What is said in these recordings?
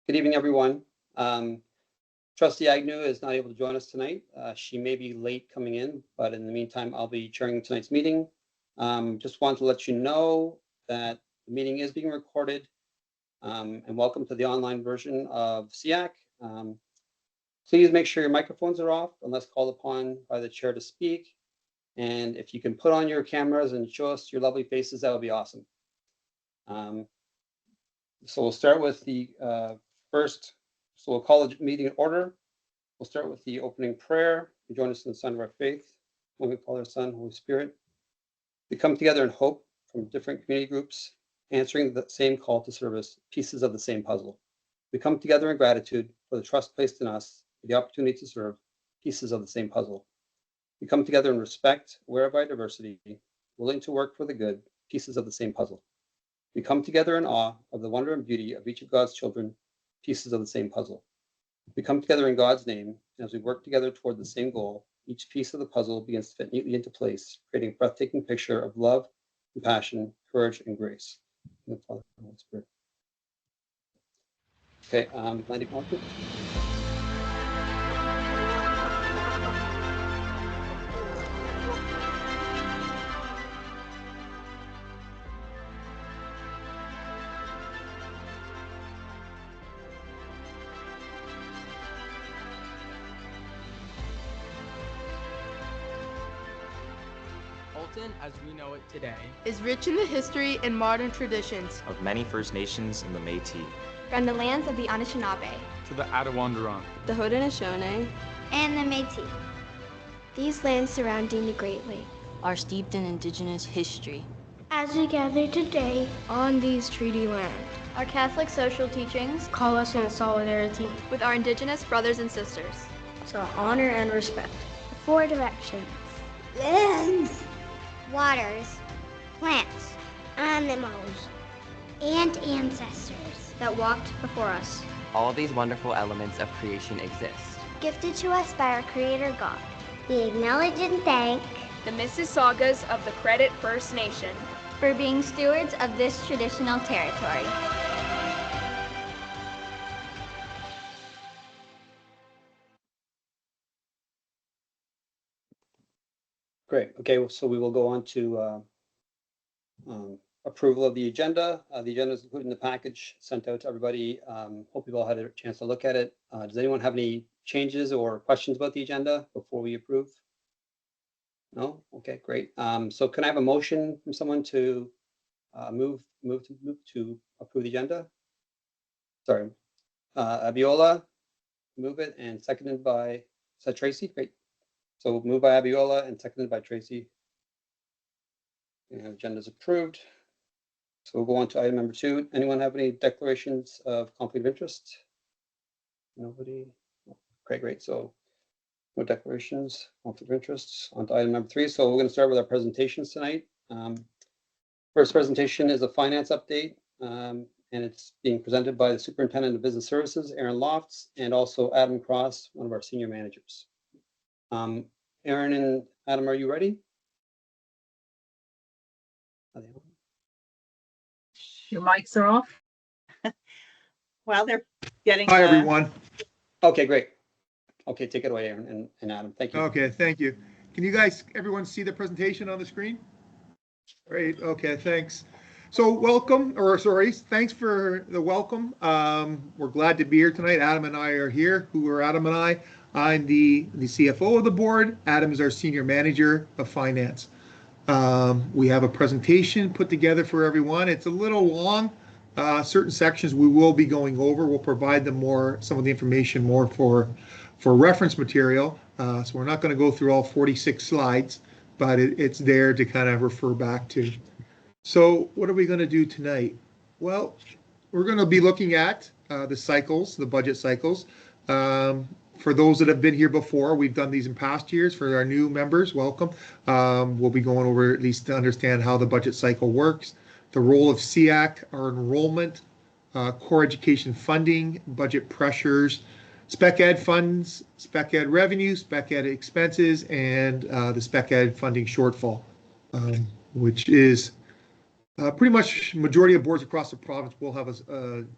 Good evening, everyone. Trustee Agnew is not able to join us tonight. She may be late coming in, but in the meantime, I'll be chairing tonight's meeting. Just wanted to let you know that the meeting is being recorded, and welcome to the online version of SEAC. Please make sure your microphones are off unless called upon by the chair to speak. And if you can put on your cameras and show us your lovely faces, that would be awesome. So we'll start with the first, so we'll call the meeting in order. We'll start with the opening prayer. We join us in the Son of our faith. When we call our Son, Holy Spirit. We come together in hope from different community groups, answering the same call to service, pieces of the same puzzle. We come together in gratitude for the trust placed in us, for the opportunity to serve, pieces of the same puzzle. We come together in respect, aware of our diversity, willing to work for the good, pieces of the same puzzle. We come together in awe of the wonder and beauty of each of God's children, pieces of the same puzzle. We come together in God's name, and as we work together toward the same goal, each piece of the puzzle begins to fit neatly into place, creating a breathtaking picture of love, compassion, courage, and grace. In the Father, and the Holy Spirit. Okay, Landy Ponte. As we know it today is rich in the history and modern traditions of many First Nations in the Métis, from the lands of the Anishinaabe to the Attawandaron, the Haudenosaunee, and the Métis. These lands surrounding the Great Lake are steeped in Indigenous history. As we gather today on these treaty lands, our Catholic social teachings call us in solidarity with our Indigenous brothers and sisters. So honor and respect the four directions, lands, waters, plants, animals, and ancestors that walked before us. All these wonderful elements of creation exist, gifted to us by our Creator God. We acknowledge and thank the Mississaugas of the Credit First Nation for being stewards of this traditional territory. Great. Okay, so we will go on to approval of the agenda. The agenda is included in the package sent out to everybody. Hope you've all had a chance to look at it. Does anyone have any changes or questions about the agenda before we approve? No? Okay, great. So can I have a motion from someone to move to approve the agenda? Sorry, Abiola, move it, and seconded by, is that Tracy? Great. So moved by Abiola and seconded by Tracy. And agenda is approved. So we'll go on to item number 2. Anyone have any declarations of conflict of interest? Nobody? Okay, great. So no declarations, conflict of interest. On to item number 3. So we're going to start with our presentations tonight. First presentation is a finance update, and it's being presented by the Superintendent of Business Services, Aaron Lofts, and also Adam Cross, one of our senior managers. Aaron and Adam, are you ready? Your mics are off. Well, they're getting. Hi, everyone. Okay, great. Okay, take it away, Aaron and Adam. Thank you. Okay, thank you. Can you guys, everyone see the presentation on the screen? Great. Okay, thanks. So thanks for the welcome. We're glad to be here tonight. Adam and I are here. Who are Adam and I? I'm the CFO of the board. Adam is our senior manager of finance. We have a presentation put together for everyone. It's a little long. Certain sections we will be going over. We'll provide them some of the information more for reference material. So we're not going to go through all 46 slides, but it's there to kind of refer back to. So what are we going to do tonight? Well, we're going to be looking at the cycles, the budget cycles. For those that have been here before, we've done these in past years. For our new members, welcome. We'll be going over at least to understand how the budget cycle works, the role of SEAC, our enrollment, core education funding, budget pressures, spec ed funds, spec ed revenue, spec ed expenses, and the spec ed funding shortfall, which is Pretty much majority of boards across the province will have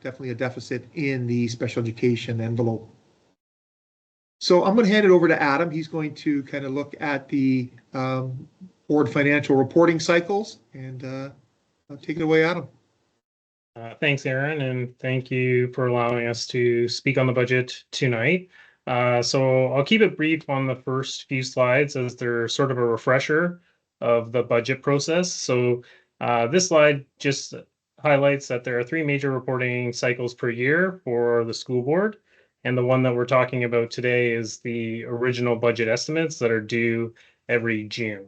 definitely a deficit in the special education envelope. So I'm going to hand it over to Adam. He's going to kind of look at the board financial reporting cycles, and take it away, Adam. Thanks, Aaron, and thank you for allowing us to speak on the budget tonight. So I'll keep it brief on the first few slides as they're sort of a refresher of the budget process. So this slide just highlights that there are 3 major reporting cycles per year for the school board. And the one that we're talking about today is the original budget estimates that are due every June.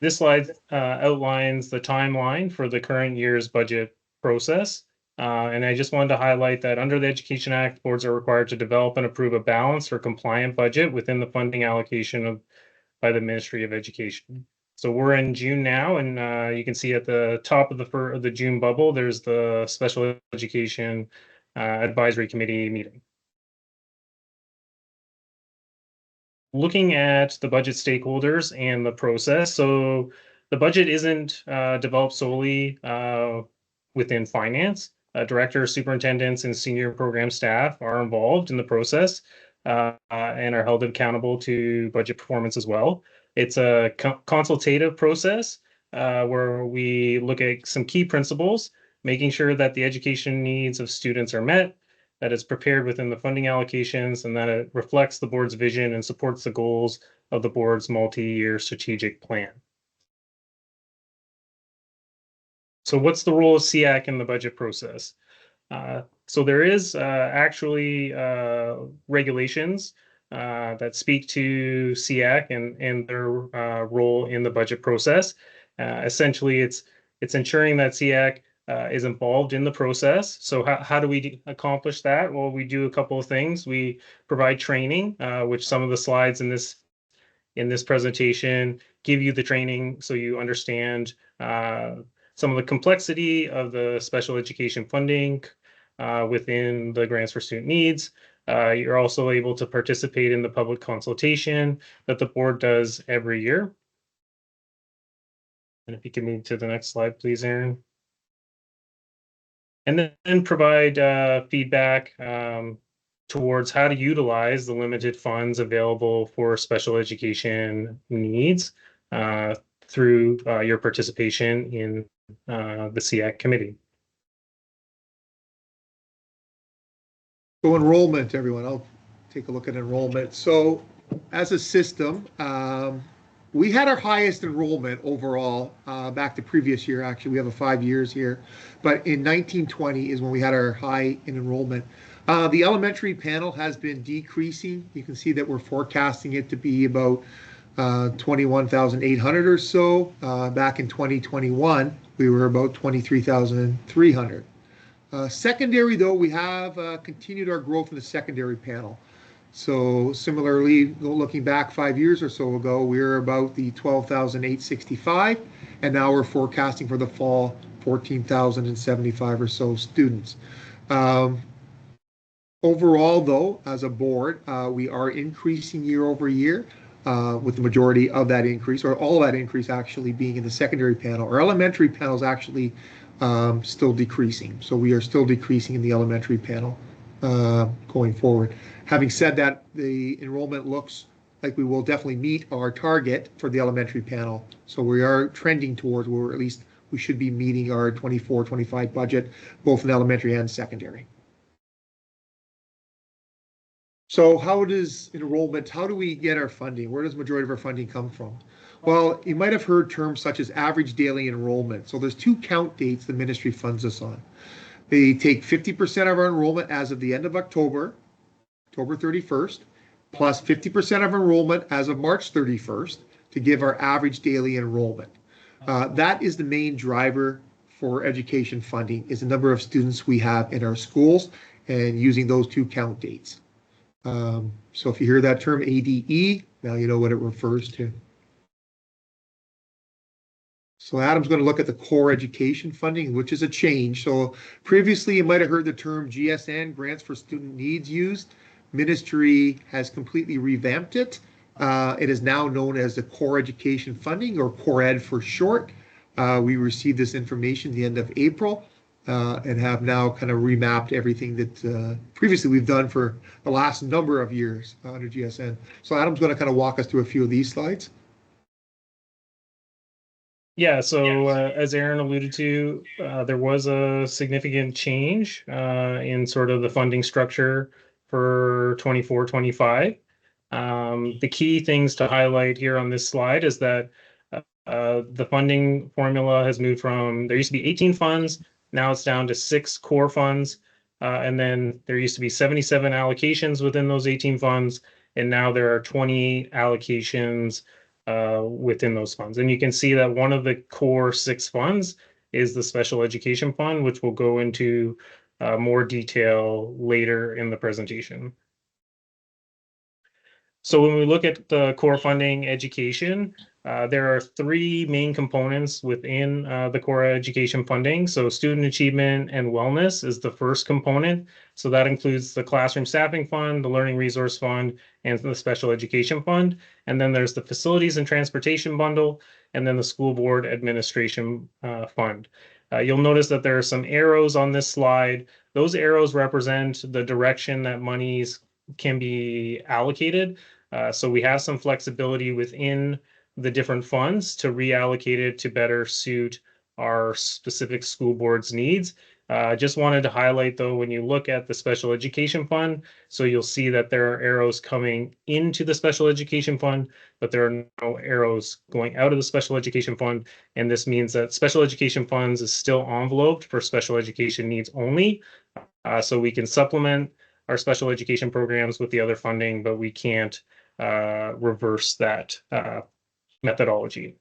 This slide outlines the timeline for the current year's budget process. And I just wanted to highlight that under the Education Act, boards are required to develop and approve a balanced or compliant budget within the funding allocation by the Ministry of Education. So we're in June now, and you can see at the top of the June bubble, there's the Special Education Advisory Committee meeting. Looking at the budget stakeholders and the process, so the budget isn't developed solely within finance. Directors, superintendents, and senior program staff are involved in the process and are held accountable to budget performance as well. It's a consultative process where we look at some key principles, making sure that the education needs of students are met, that it's prepared within the funding allocations, and that it reflects the board's vision and supports the goals of the board's multi-year strategic plan. So what's the role of SEAC in the budget process? So there is actually regulations that speak to SEAC and their role in the budget process. Essentially, it's ensuring that SEAC is involved in the process. So how do we accomplish that? Well, we do a couple of things. We provide training, which some of the slides in this presentation give you the training so you understand some of the complexity of the special education funding within the grants for student needs. You're also able to participate in the public consultation that the board does every year. And if you can move to the next slide, please, Aaron. And then provide feedback towards how to utilize the limited funds available for special education needs through your participation in the SEAC committee. So enrollment, everyone, I'll take a look at enrollment. So as a system, we had our highest enrollment overall back to previous year. Actually, we have a 5 years here, but in 1920 is when we had our high in enrollment. The elementary panel has been decreasing. You can see that we're forecasting it to be about 21,800 or so. Back in 2021, we were about 23,300. Secondary, though, we have continued our growth in the secondary panel. So similarly, looking back 5 years or so ago, we were about the 12,865, and now we're forecasting for the fall 14,075 or so students. Overall, though, as a board, we are increasing year over year, with the majority of that increase, or all that increase actually being in the secondary panel. Our elementary panel is actually still decreasing. So we are still decreasing in the elementary panel going forward. Having said that, the enrollment looks like we will definitely meet our target for the elementary panel. So we are trending towards where at least we should be meeting our 24-25 budget, both in elementary and secondary. So how does enrollment, how do we get our funding? Where does the majority of our funding come from? Well, you might have heard terms such as average daily enrollment. So there's 2 count dates the ministry funds us on. They take 50% of our enrollment as of the end of October 31st, plus 50% of enrollment as of March 31st to give our average daily enrollment. That is the main driver for education funding, is the number of students we have in our schools and using those 2 count dates. So if you hear that term ADE, now you know what it refers to. So Adam's going to look at the core education funding, which is a change. So previously you might have heard the term GSN, Grants for Student Needs, used. Ministry has completely revamped it. It is now known as the Core Education Funding, or Core Ed for short. We received this information the end of April and have now kind of remapped everything that previously we've done for the last number of years under GSN. So Adam's going to kind of walk us through a few of these slides. Yeah, so as Aaron alluded to, there was a significant change in sort of the funding structure for 24-25. The key things to highlight here on this slide is that the funding formula has moved from, there used to be 18 funds, now it's down to 6 core funds, and then there used to be 77 allocations within those 18 funds, and now there are 20 allocations within those funds. And you can see that one of the core 6 funds is the Special Education Fund, which we'll go into more detail later in the presentation. So when we look at the core funding education, there are 3 main components within the core education funding. So student achievement and wellness is the first component. So that includes the classroom staffing fund, the learning resource fund, and the special education fund. And then there's the facilities and transportation bundle, and then the school board administration fund. You'll notice that there are some arrows on this slide. Those arrows represent the direction that monies can be allocated. So we have some flexibility within the different funds to reallocate it to better suit our specific school board's needs. Just wanted to highlight, though, when you look at the special education fund, so you'll see that there are arrows coming into the special education fund, but there are no arrows going out of the special education fund. And this means that special education funds is still enveloped for special education needs only. So we can supplement our special education programs with the other funding, but we can't reverse that methodology.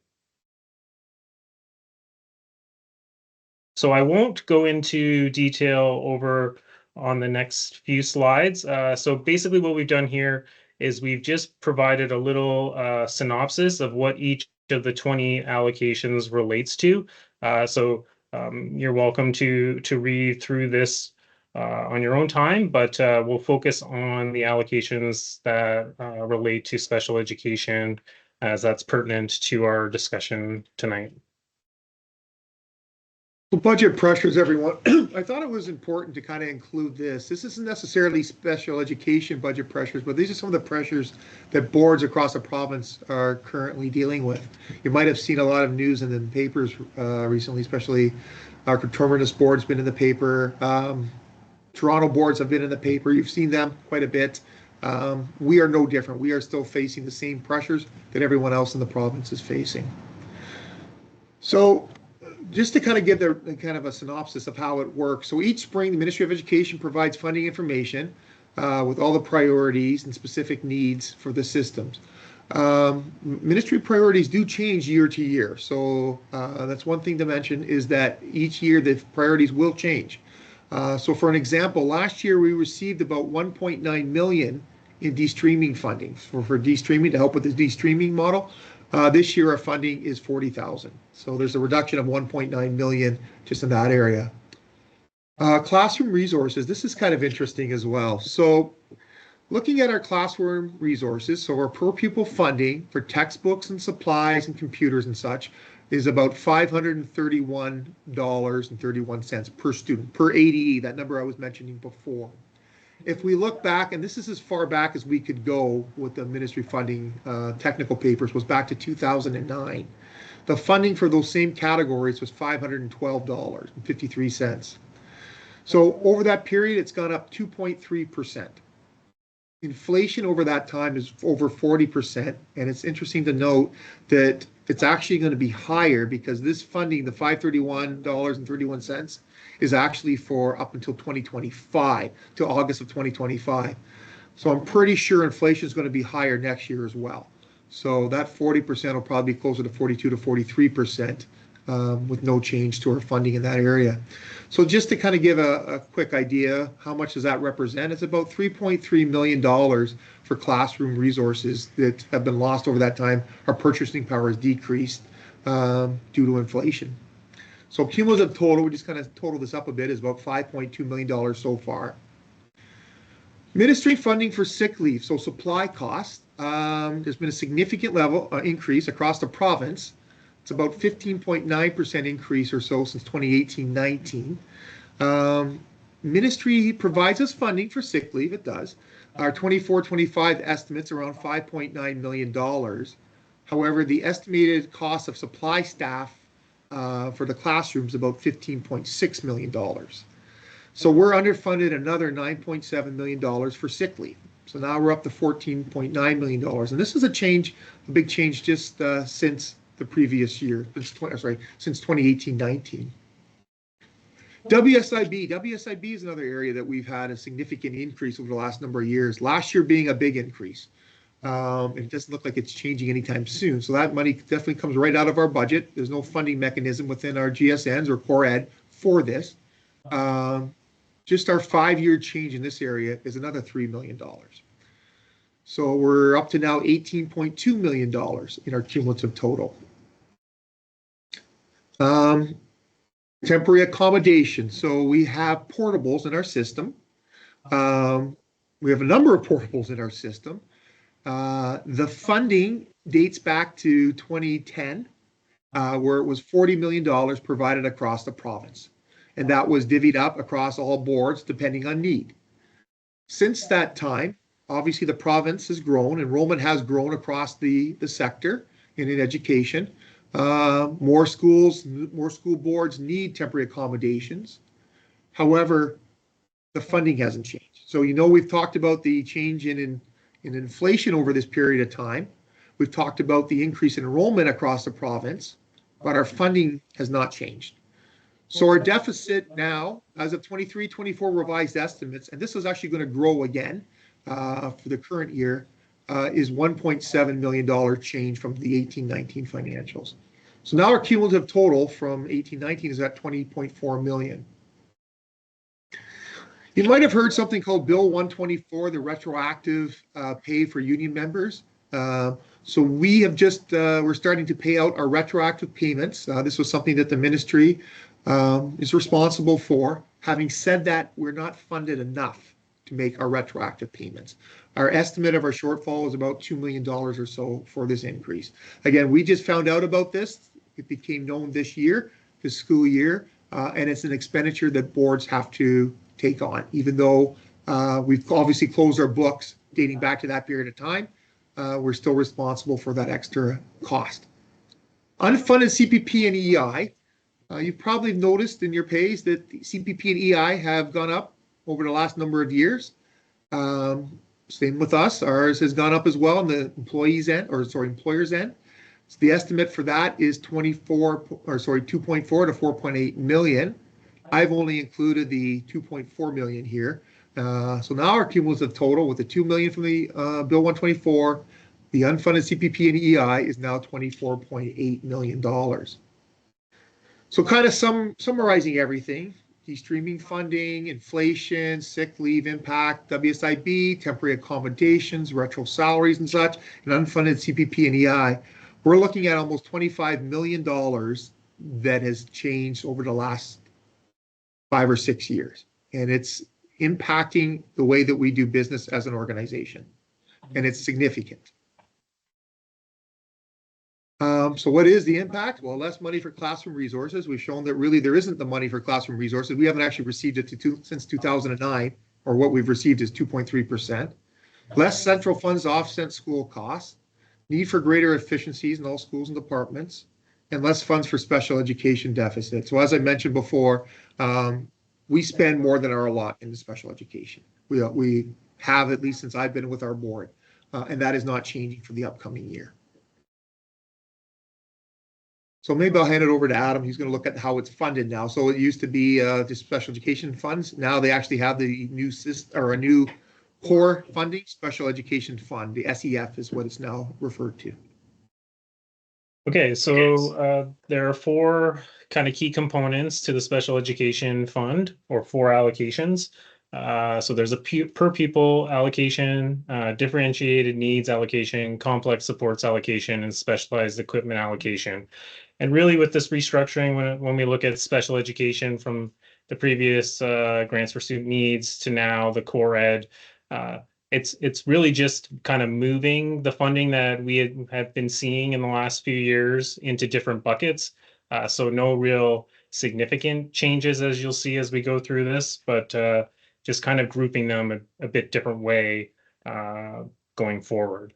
So I won't go into detail over on the next few slides. So basically what we've done here is we've just provided a little synopsis of what each of the 20 allocations relates to. So you're welcome to read through this on your own time, but we'll focus on the allocations that relate to special education, as that's pertinent to our discussion tonight. Well, budget pressures, everyone. I thought it was important to kind of include this. This isn't necessarily special education budget pressures, but these are some of the pressures that boards across the province are currently dealing with. You might have seen a lot of news in the papers recently, especially our coterminous board's been in the paper. Toronto boards have been in the paper. You've seen them quite a bit. We are no different. We are still facing the same pressures that everyone else in the province is facing. So just to kind of give the kind of a synopsis of how it works. So each spring, the Ministry of Education provides funding information with all the priorities and specific needs for the systems. Ministry priorities do change year to year. So that's one thing to mention, is that each year the priorities will change. So for an example, last year we received about 1.9 million in de-streaming funding for de-streaming, to help with the de-streaming model. This year our funding is 40,000. So there's a reduction of 1.9 million just in that area. Classroom resources, this is kind of interesting as well. So looking at our classroom resources, so our per pupil funding for textbooks and supplies and computers and such is about $531.31 per student, per ADE, that number I was mentioning before. If we look back, and this is as far back as we could go with the ministry funding technical papers, was back to 2009. The funding for those same categories was $512.53. So over that period, it's gone up 2.3%. Inflation over that time is over 40%, and it's interesting to note that it's actually going to be higher, because this funding, the $531.31, is actually for up until 2025, to August of 2025. So I'm pretty sure inflation is going to be higher next year as well. So that 40% will probably be closer to 42 to 43%, with no change to our funding in that area. So just to kind of give a quick idea, how much does that represent? It's about $3.3 million for classroom resources that have been lost over that time. Our purchasing power has decreased due to inflation. So cumulative total, we just kind of total this up a bit, is about $5.2 million so far. Ministry funding for sick leave, so supply costs. there's been a significant level increase across the province. It's about 15.9% increase or so since 2018-19. Ministry provides us funding for sick leave. It does. Our 24-25 estimates around $5.9 million. However, the estimated cost of supply staff for the classrooms about $15.6 million. So we're underfunded another $9.7 million for sick leave. So now we're up to $14.9 million. And this is a big change just since the previous year, since 2018-19. WSIB is another area that we've had a significant increase over the last number of years. Last year being a big increase. It doesn't look like it's changing anytime soon. So that money definitely comes right out of our budget. There's no funding mechanism within our GSNs or Core Ed for this. Just our 5-year change in this area is another $3 million. So we're up to now $18.2 million in our cumulative total. Temporary accommodation. So we have portables in our system. We have a number of portables in our system. The funding dates back to 2010, where it was $40 million provided across the province. And that was divvied up across all boards depending on need. Since that time, obviously the province has grown, enrollment has grown across the sector and in education. More schools, more school boards need temporary accommodations. However, the funding hasn't changed. So, we've talked about the change in inflation over this period of time. We've talked about the increase in enrollment across the province, but our funding has not changed. So our deficit now, as of 23-24 revised estimates, and this is actually going to grow again for the current year, is $1.7 million change from the 18-19 financials. So now our cumulative total from 18-19 is at $20.4 million. You might have heard something called Bill 124, the retroactive pay for union members. So we have we're starting to pay out our retroactive payments. This was something that the ministry is responsible for. Having said that, we're not funded enough to make our retroactive payments. Our estimate of our shortfall is about $2 million or so for this increase. Again, we just found out about this. It became known this school year, and it's an expenditure that boards have to take on, even though we've obviously closed our books dating back to that period of time. We're still responsible for that extra cost. Unfunded CPP and EI. You've probably noticed in your pays that the CPP and EI have gone up over the last number of years. Same with us. Ours has gone up as well on the employers' end. So the estimate for that is 2.4 to 4.8 million. I've only included the 2.4 million here. So now our cumulative total with the 2 million from the Bill 124, the unfunded CPP and EI is now $24.8 million. So kind of summarizing everything, de-streaming funding, inflation, sick leave impact, WSIB, temporary accommodations, retro salaries and such, and unfunded CPP and EI, we're looking at almost $25 million that has changed over the last 5 or 6 years. And it's impacting the way that we do business as an organization. And it's significant. So what is the impact? Well, less money for classroom resources. We've shown that really there isn't the money for classroom resources. We haven't actually received it since 2009, or what we've received is 2.3%. Less central funds to offset school costs. Need for greater efficiencies in all schools and departments. And less funds for special education deficit. So as I mentioned before, we spend more than our allot in the special education. We have, at least since I've been with our board, and that is not changing for the upcoming year. So maybe I'll hand it over to Adam. He's going to look at how it's funded now. So it used to be the special education funds. Now they actually have the new system, or a new core funding, special education fund. The SEF is what it's now referred to. Okay, so there are 4 kind of key components to the special education fund, or 4 allocations. So there's a per pupil allocation, differentiated needs allocation, complex supports allocation, and specialized equipment allocation. And really with this restructuring, when we look at special education from the previous grants for student needs to now the core ed, it's really just kind of moving the funding that we have been seeing in the last few years into different buckets. So no real significant changes as you'll see as we go through this, but just kind of grouping them a bit different way going forward.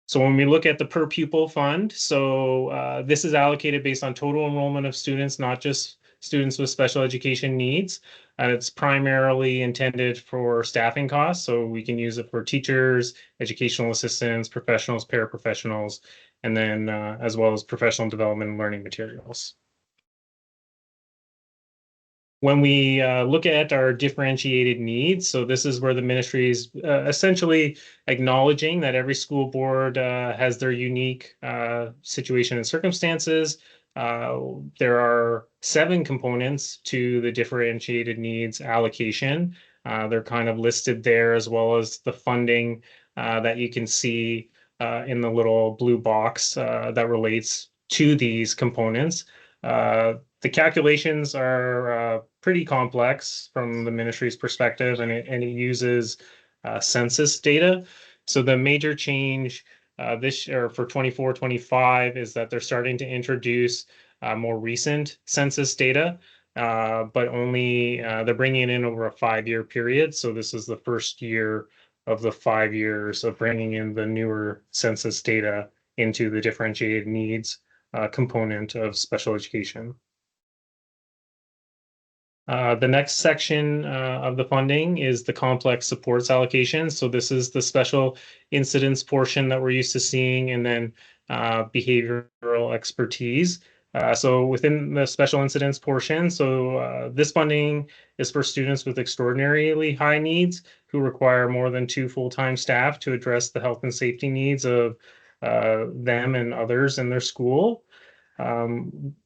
So when we look at the per pupil fund, so this is allocated based on total enrollment of students, not just students with special education needs. And it's primarily intended for staffing costs. So we can use it for teachers, educational assistants, professionals, paraprofessionals, and then as well as professional development and learning materials. When we look at our differentiated needs, so this is where the ministry is essentially acknowledging that every school board has their unique situation and circumstances. There are 7 components to the differentiated needs allocation. They're kind of listed there, as well as the funding that you can see in the little blue box that relates to these components. The calculations are pretty complex from the ministry's perspective, and it uses census data. So the major change this year for 24-25 is that they're starting to introduce more recent census data, but only they're bringing it in over a 5-year period. So this is the first year of the 5 years of bringing in the newer census data into the differentiated needs component of special education. The next section of the funding is the complex supports allocation. So this is the special incidents portion that we're used to seeing, and then behavioral expertise. So within the special incidents portion, so this funding is for students with extraordinarily high needs who require more than 2 full-time staff to address the health and safety needs of them and others in their school.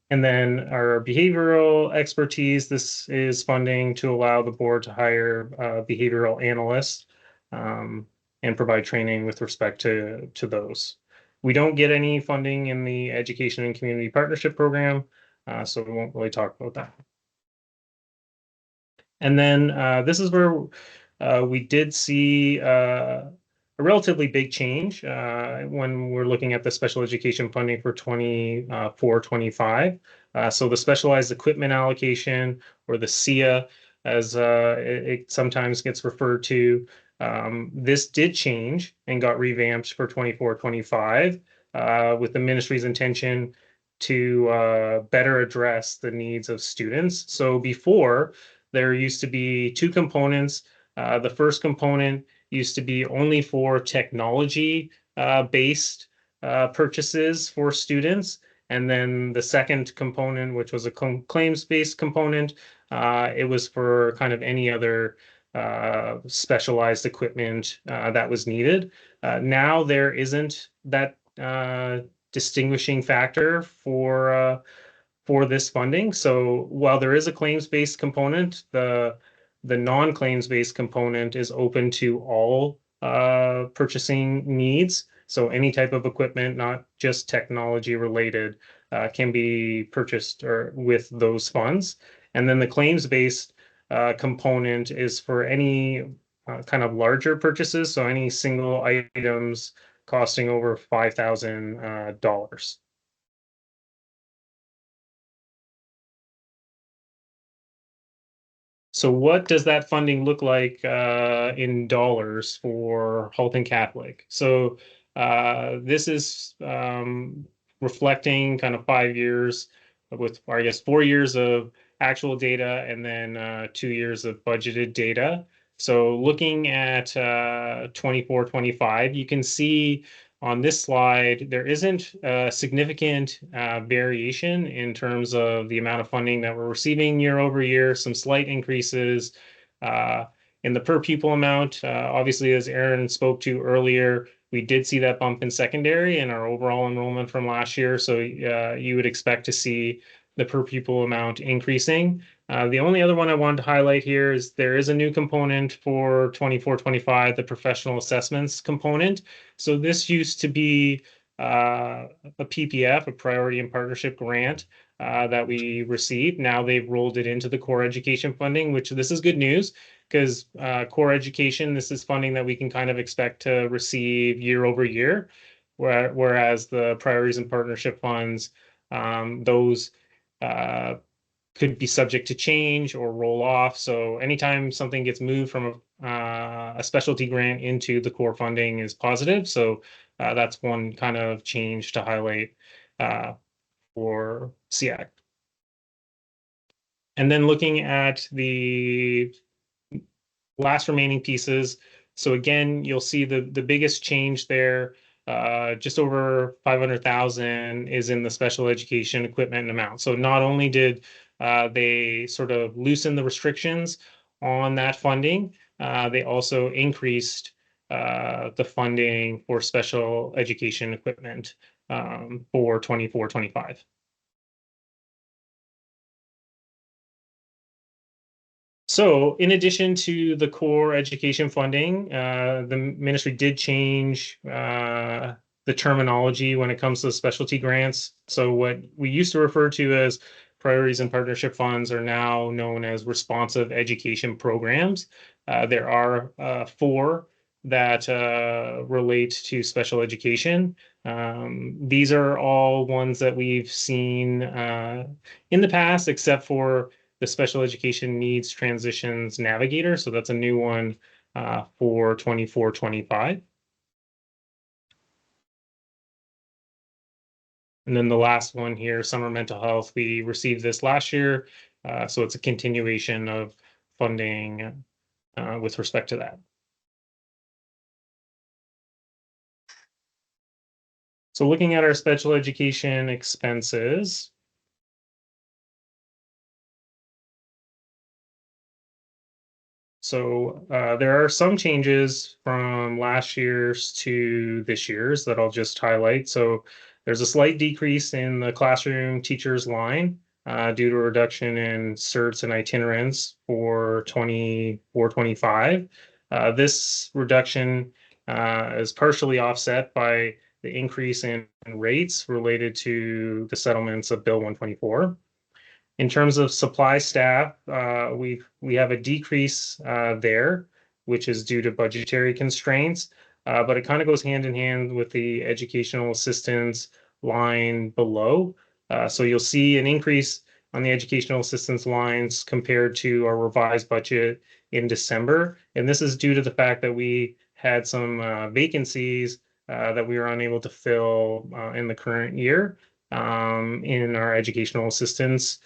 And then our behavioral expertise, this is funding to allow the board to hire behavioral analysts and provide training with respect to those. We don't get any funding in the Education and Community Partnership Program, so we won't really talk about that. And then this is where we did see a relatively big change when we're looking at the special education funding for 24-25. So the specialized equipment allocation, or the SEAC, as it sometimes gets referred to, this did change and got revamped for 24-25 with the ministry's intention to better address the needs of students. So before, there used to be 2 components. The first component used to be only for technology based purchases for students. And then the second component, which was a claims-based component, it was for kind of any other specialized equipment that was needed. Now there isn't that distinguishing factor for this funding. So while there is a claims-based component, the non-claims-based component is open to all purchasing needs. So any type of equipment, not just technology related, can be purchased or with those funds. And then the claims-based component is for any kind of larger purchases, so any single items costing over $5,000. So what does that funding look like in dollars for Halton Catholic? So this is reflecting kind of 5 years with, or I guess 4 years of actual data, and then 2 years of budgeted data. So looking at 24-25, you can see on this slide, there isn't a significant variation in terms of the amount of funding that we're receiving year over year, some slight increases in the per pupil amount. Obviously, as Aaron spoke to earlier, we did see that bump in secondary and our overall enrollment from last year. So you would expect to see the per pupil amount increasing. The only other one I wanted to highlight here is there is a new component for 24-25, the professional assessments component. So this used to be a PPF, a Priority and Partnership Grant, that we received. Now they've rolled it into the core education funding, which this is good news because core education, this is funding that we can kind of expect to receive year over year, whereas the priorities and partnership funds, those could be subject to change or roll off. So anytime something gets moved from a specialty grant into the core funding is positive. So that's one kind of change to highlight for SEAC. And then looking at the last remaining pieces. So again, you'll see the biggest change there, just over 500,000 is in the special education equipment amount. So not only did they sort of loosen the restrictions on that funding, they also increased the funding for special education equipment for 24-25. So in addition to the core education funding, the ministry did change the terminology when it comes to specialty grants. So what we used to refer to as priorities and partnership funds are now known as responsive education programs. There are 4 that relate to special education. These are all ones that we've seen in the past, except for the Special Education Needs Transitions Navigator. So that's a new one for 24-25. And then the last one here, summer mental health, we received this last year. So it's a continuation of funding with respect to that. So looking at our special education expenses, so there are some changes from last year's to this year's that I'll just highlight. So there's a slight decrease in the classroom teachers line due to a reduction in certs and itinerants for 24-25. This reduction is partially offset by the increase in rates related to the settlements of Bill 124. In terms of supply staff, we have a decrease there, which is due to budgetary constraints, but it kind of goes hand in hand with the educational assistance line below. So you'll see an increase on the educational assistance lines compared to our revised budget in December. And this is due to the fact that we had some vacancies that we were unable to fill in the current year in our educational assistance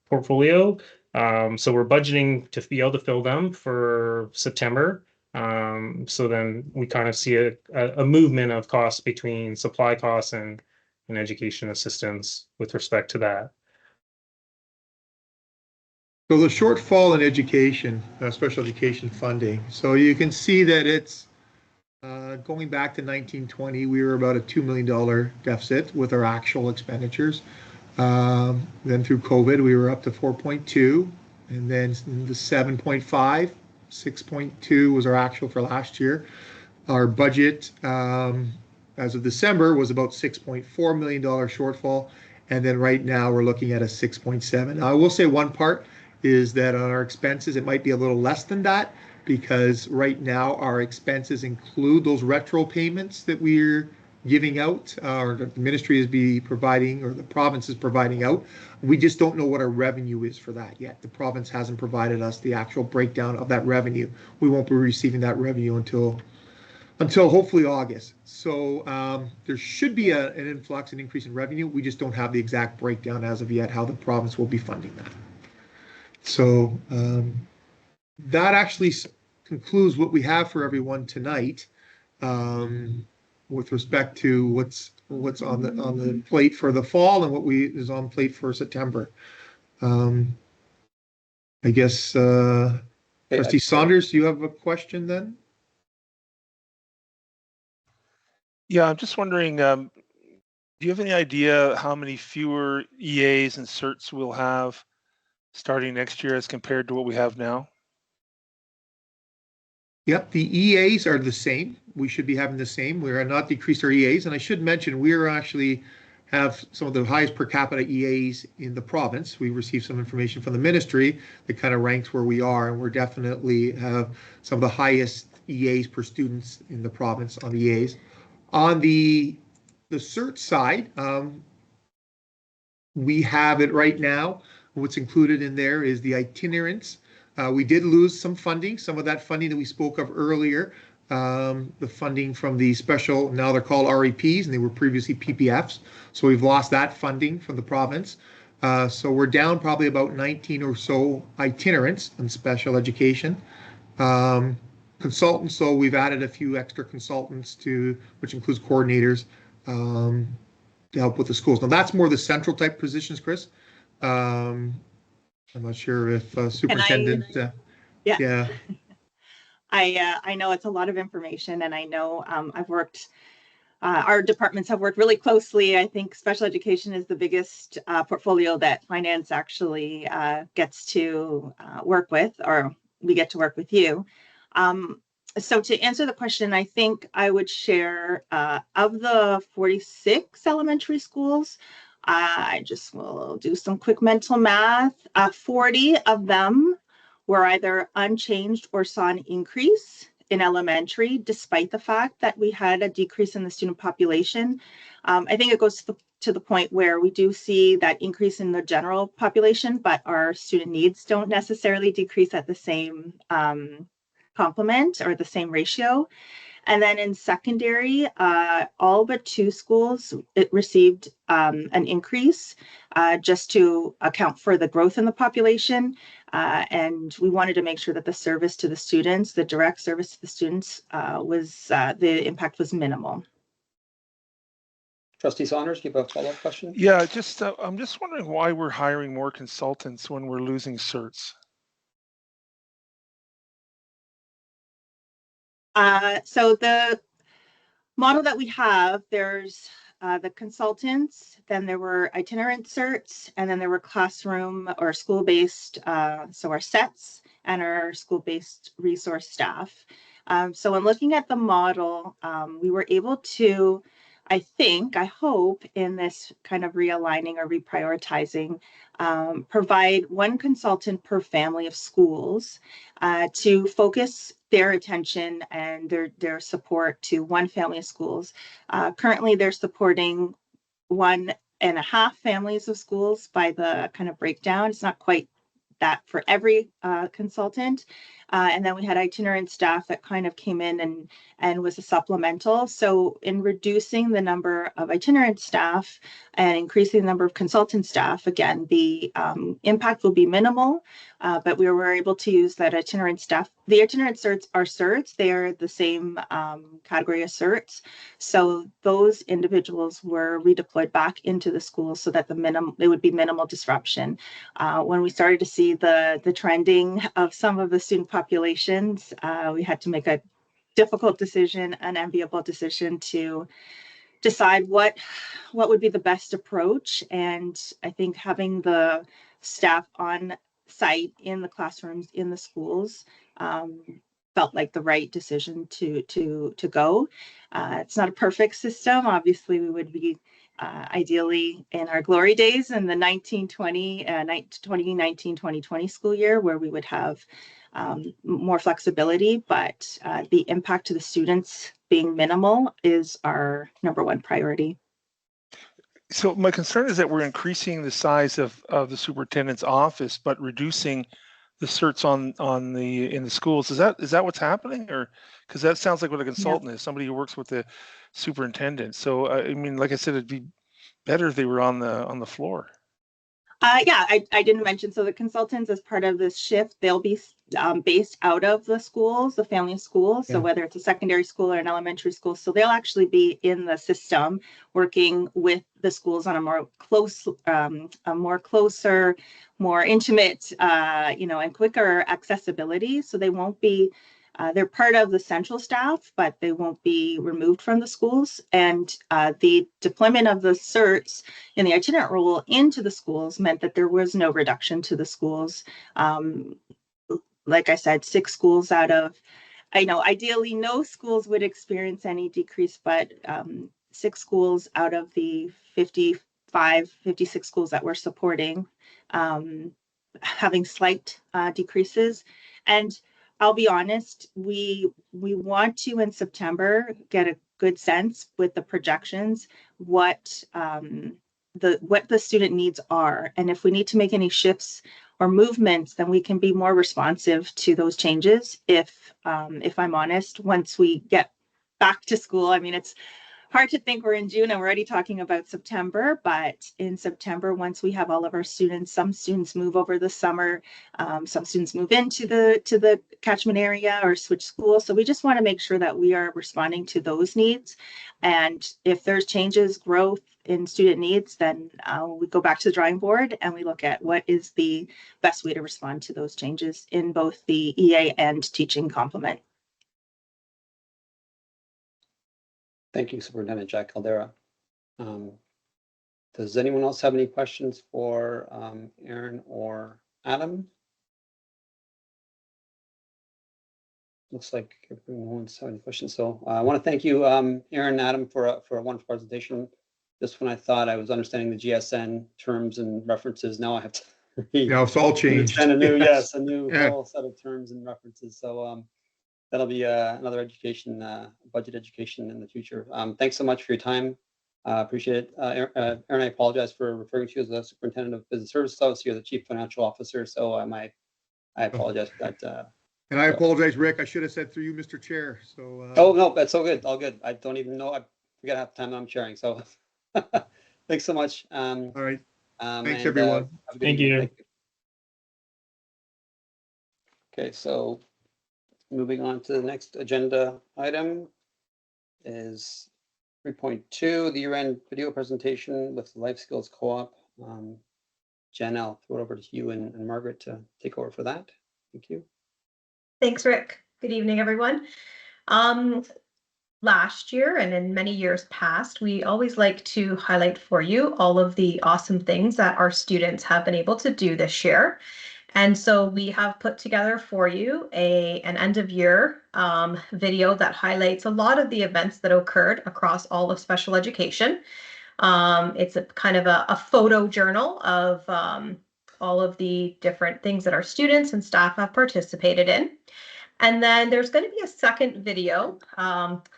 portfolio. So we're budgeting to be able to fill them for September. So then we kind of see a movement of costs between supply costs and education assistance with respect to that. So the shortfall in education, special education funding. So you can see that it's going back to 1920, we were about a $2 million deficit with our actual expenditures. Then through COVID, we were up to 4.2, and then the 7.5, 6.2 was our actual for last year. Our budget as of December was about $6.4 million shortfall, and then right now we're looking at a 6.7. I will say one part is that on our expenses, it might be a little less than that, because right now our expenses include those retro payments that we're giving out, or the ministry is providing, or the province is providing out. We just don't know what our revenue is for that yet. The province hasn't provided us the actual breakdown of that revenue. We won't be receiving that revenue until hopefully August. So there should be an influx, an increase in revenue. We just don't have the exact breakdown as of yet, how the province will be funding that. So that actually concludes what we have for everyone tonight. With respect to what's on the plate for the fall and what is on plate for September. I guess Trustee Saunders, you have a question then? Yeah, I'm just wondering, do you have any idea how many fewer EAs and certs we'll have starting next year as compared to what we have now? Yep, the EAs are the same. We should be having the same. We are not decreased our EAs. And I should mention, we are actually have some of the highest per capita EAs in the province. We received some information from the ministry that kind of ranks where we are, and we're definitely have some of the highest EAs per students in the province on the EAs. On the cert side, we have it right now. What's included in there is the itinerants. We did lose some funding, some of that funding that we spoke of earlier, the funding from the special, now they're called REPs, and they were previously PPFs. So we've lost that funding from the province. So we're down probably about 19 or so itinerants in special education. Consultants, so we've added a few extra consultants to, which includes coordinators, to help with the schools. Now that's more the central type positions, Chris. I'm not sure if superintendent. Yeah. I know it's a lot of information, and I know I've worked. Our departments have worked really closely. I think special education is the biggest portfolio that finance actually gets to work with, or we get to work with you. So to answer the question, I think I would share of the 46 elementary schools, I just will do some quick mental math. 40 of them were either unchanged or saw an increase in elementary, despite the fact that we had a decrease in the student population. I think it goes to the point where we do see that increase in the general population, but our student needs don't necessarily decrease at the same complement or the same ratio. And then in secondary, all but 2 schools, it received an increase just to account for the growth in the population. And we wanted to make sure that the service to the students, the direct service to the students, the impact was minimal. Trustee Saunders, do you have a follow-up question? Yeah, I'm just wondering why we're hiring more consultants when we're losing certs. So the model that we have, there's the consultants, then there were itinerant certs, and then there were classroom or school-based, so our SETs and our school-based resource staff. So when looking at the model, we were able to, I hope, in this kind of realigning or reprioritizing, provide 1 consultant per family of schools to focus their attention and their support to 1 family of schools. Currently, they're supporting 1.5 families of schools by the kind of breakdown. It's not quite that for every consultant. And then we had itinerant staff that kind of came in and was a supplemental. So in reducing the number of itinerant staff and increasing the number of consultant staff, again, the impact will be minimal, but we were able to use that itinerant staff. The itinerant certs are certs. They are the same category as certs. So those individuals were redeployed back into the schools so that there would be minimal disruption. When we started to see the trending of some of the student populations, we had to make a difficult decision, an enviable decision to decide what would be the best approach. And I think having the staff on site in the classrooms, in the schools, felt like the right decision to go. It's not a perfect system. Obviously, we would be ideally in our glory days in the 2019-2020 school year, where we would have more flexibility, but the impact to the students being minimal is our number 1 priority. So my concern is that we're increasing the size of the superintendent's office, but reducing the certs in the schools. Is that what's happening? Or because that sounds like what a consultant is, somebody who works with the superintendent. So I mean, like I said, it'd be better if they were on the floor. I didn't mention, so the consultants, as part of this shift, they'll be based out of the schools, the family of schools. So whether it's a secondary school or an elementary school, so they'll actually be in the system working with the schools on a more closer, more intimate, and quicker accessibility. So they won't be. They're part of the central staff, but they won't be removed from the schools. And the deployment of the certs in the itinerant rule into the schools meant that there was no reduction to the schools. Like I said, 6 schools out of I know ideally no schools would experience any decrease, but 6 schools out of the 56 schools that we're supporting having slight decreases. And I'll be honest, we want to in September get a good sense with the projections what the student needs are, and if we need to make any shifts or movements, then we can be more responsive to those changes. If I'm honest, once we get back to school, I mean, it's hard to think we're in June and we're already talking about September, but in September, once we have all of our students, some students move over the summer, some students move into the catchment area or switch schools. So we just want to make sure that we are responding to those needs. And if there's changes, growth in student needs, then we go back to the drawing board and we look at what is the best way to respond to those changes in both the EA and teaching complement. Thank you, Superintendent Jack Caldera. Does anyone else have any questions for Aaron or Adam? Looks like everyone's having questions. So I want to thank you, Aaron and Adam, for a wonderful presentation. Just when I thought I was understanding the GSN terms and references, now I have to read. Yeah, it's all changed. And a new, Yes. a new Yeah. whole set of terms and references. So that'll be another education, budget education in the future. Thanks so much for your time. Appreciate it. Aaron, I apologize for referring to you as the Superintendent of Business Services. Obviously, you're the Chief Financial Officer, so I apologize for that. And I apologize, Rick. I should have said through you, Mr. Chair. So. Oh no, that's all good. All good. I don't even know. I forget half the time I'm chairing. So thanks so much. All right. Thanks, and, everyone. Thank you. Thank you. Okay, so moving on to the next agenda item is 3.2, the year-end video presentation with the Life Skills Co-op. Jen, I'll throw it over to you and Margaret to take over for that. Thank you. Thanks, Rick. Good evening, everyone. Last year and in many years past, we always like to highlight for you all of the awesome things that our students have been able to do this year. And so we have put together for you an end of year video that highlights a lot of the events that occurred across all of special education. It's a kind of a photo journal of all of the different things that our students and staff have participated in. And then there's going to be a second video.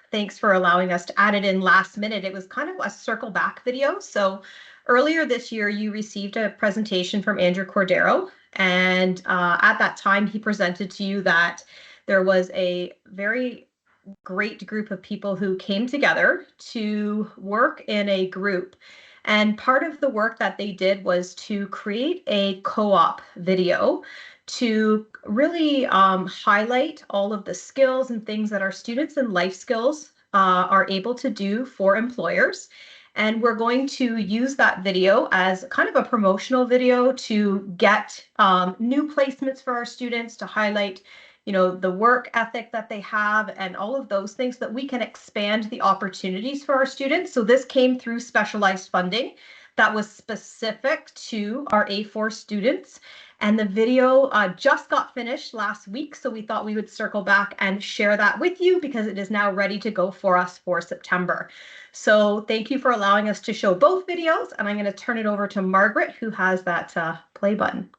Thanks for allowing us to add it in last minute. It was kind of a circle back video. So earlier this year, you received a presentation from Andrew Cordero. And at that time, he presented to you that there was a very great group of people who came together to work in a group. And part of the work that they did was to create a co-op video to really highlight all of the skills and things that our students in life skills are able to do for employers. And we're going to use that video as kind of a promotional video to get new placements for our students, to highlight, you know, the work ethic that they have and all of those things, that we can expand the opportunities for our students. So this came through specialized funding that was specific to our A4 students. And the video just got finished last week, so we thought we would circle back and share that with you because it is now ready to go for us for September. So thank you for allowing us to show both videos, and I'm going to turn it over to Margaret, who has that play button.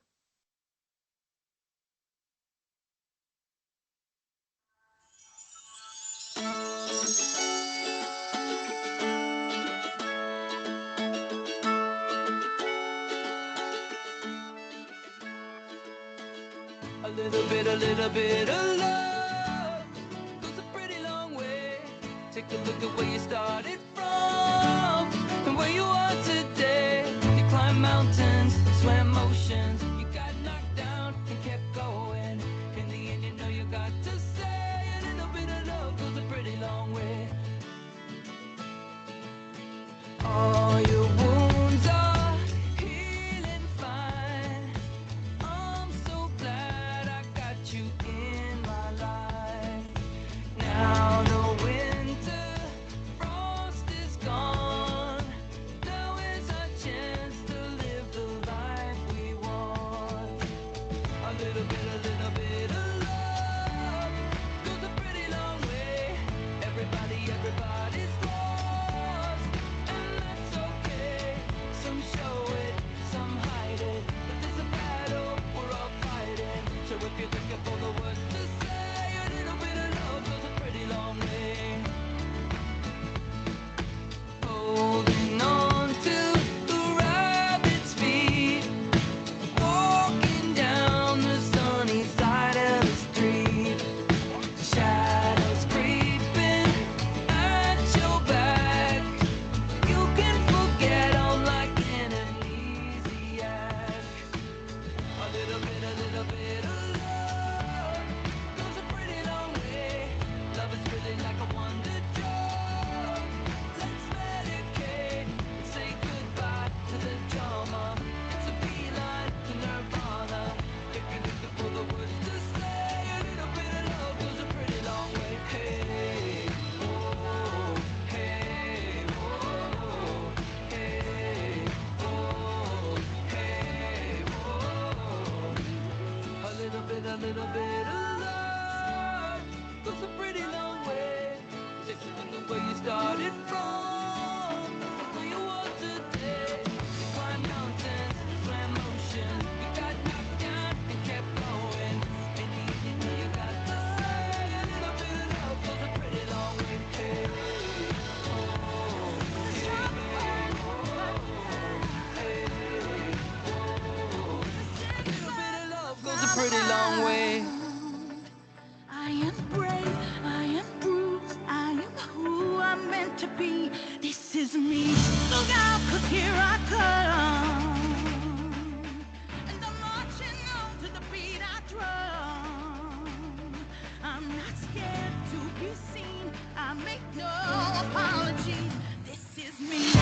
A little bit of love goes a pretty long way. Take a look at where you started from and where you are today. You climbed mountains, swam oceans, you got knocked down and kept going. In the end, you know you got to say a little bit of love goes a pretty long way. All your wounds are healing fine. I'm so glad I got you in my life. Now the winter frost is gone. Now is our chance to live the life we want. A little bit of love goes a little bit of love goes a pretty long way. Take a look at where you started from, where you are today. You climb mountains, swam oceans, you got knocked down and kept going. And you got to say a little bit of love goes a pretty long way. Hey, goes a pretty long way. I am brave, I am bruised, I am who I'm meant to be. This is me. Look out, 'cause here I come. And I'm marching on to the beat I drum. I'm not scared to be seen. I make no apologies. This is me.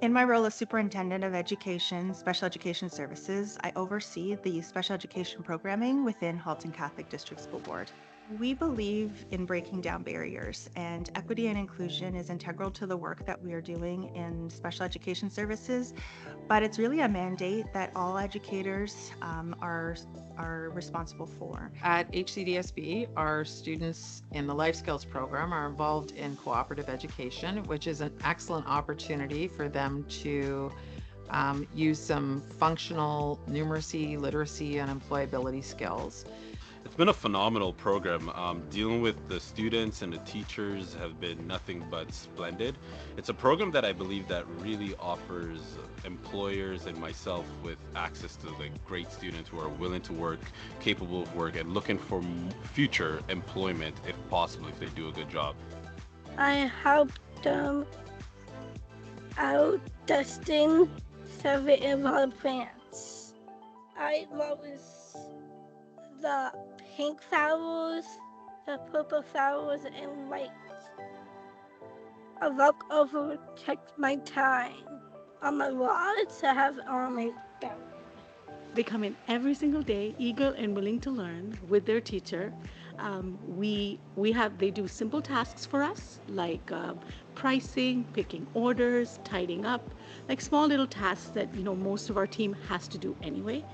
In my role as Superintendent of Education, Special Education Services, I oversee the special education programming within Halton Catholic District School Board. We believe in breaking down barriers, and equity and inclusion is integral to the work that we are doing in special education services, but it's really a mandate that all educators are responsible for. At HCDSB, our students in the Life Skills program are involved in cooperative education, which is an excellent opportunity for them to use some functional numeracy, literacy, and employability skills. It's been a phenomenal program. Dealing with the students and the teachers have been nothing but splendid. It's a program that I believe that really offers employers and myself with access to like great students who are willing to work, capable of work, and looking for future employment if possible, if they do a good job. I helped them out testing several of our plants. I love the pink flowers, the purple flowers, and white. I look over, check my time on my watch to have on my belt. They come in every single day, eager and willing to learn with their teacher. They do simple tasks for us, like pricing, picking orders, tidying up, like small little tasks that most of our team has to do anyway.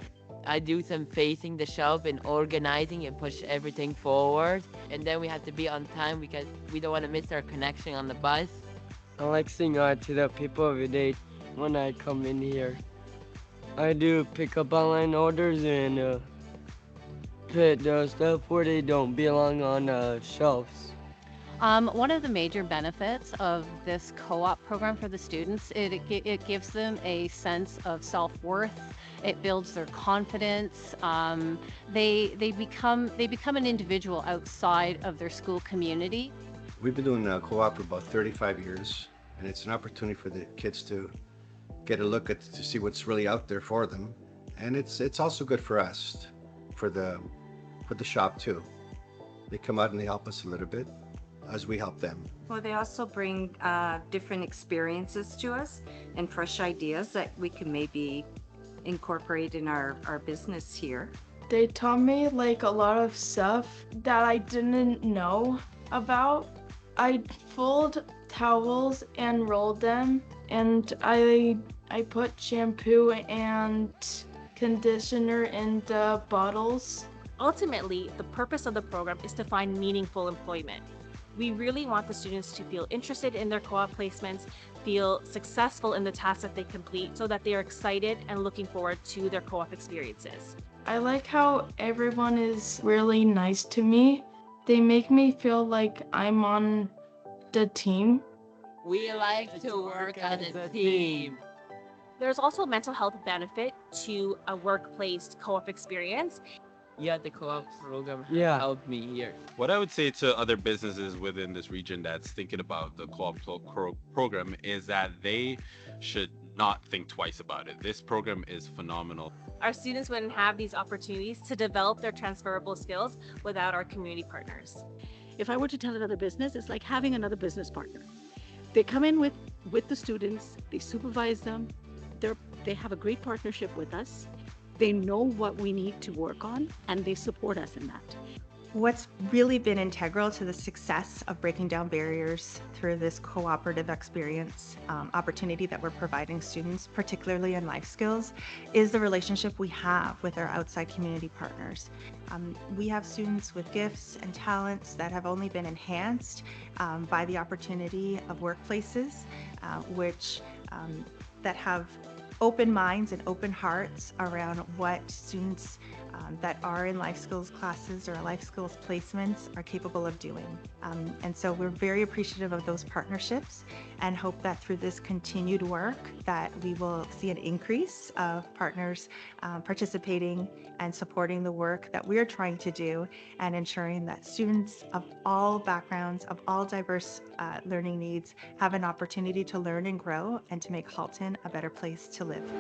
I do some facing the shelf and organizing and push everything forward. And then we have to be on time because we don't want to miss our connection on the bus. I like saying hi to the people every day when I come in here. I do pick up online orders and put the stuff where they don't belong on shelves. One of the major benefits of this co-op program for the students, it gives them a sense of self-worth. It builds their confidence. They become an individual outside of their school community. We've been doing co-op for about 35 years, and it's an opportunity for the kids to get a look at to see what's really out there for them, and it's also good for us, for the shop too. They come out and they help us a little bit as we help them. Well, they also bring different experiences to us and fresh ideas that we can maybe incorporate in our business here. They taught me like a lot of stuff that I didn't know about. I fold towels and rolled them, and I put shampoo and conditioner in the bottles. Ultimately, the purpose of the program is to find meaningful employment. We really want the students to feel interested in their co-op placements, feel successful in the tasks that they complete, so that they are excited and looking forward to their co-op experiences. I like how everyone is really nice to me. They make me feel like I'm on the team. We like to work as a team. There's also a mental health benefit to a workplace co-op experience. Yeah, the co-op program helped me here. What I would say to other businesses within this region that's thinking about the co-op program is that they should not think twice about it. This program is phenomenal. Our students wouldn't have these opportunities to develop their transferable skills without our community partners. if I were to tell another business, it's like having another business partner. They come in with the students, they supervise them, they have a great partnership with us. They know what we need to work on, and they support us in that. What's really been integral to the success of breaking down barriers through this cooperative experience opportunity that we're providing students, particularly in life skills, is the relationship we have with our outside community partners. We have students with gifts and talents that have only been enhanced by the opportunity of workplaces, that have open minds and open hearts around what students that are in life skills classes or life skills placements are capable of doing. And so we're very appreciative of those partnerships and hope that through this continued work that we will see an increase of partners participating and supporting the work that we're trying to do and ensuring that students of all backgrounds, of all diverse learning needs have an opportunity to learn and grow and to make Halton a better place to live.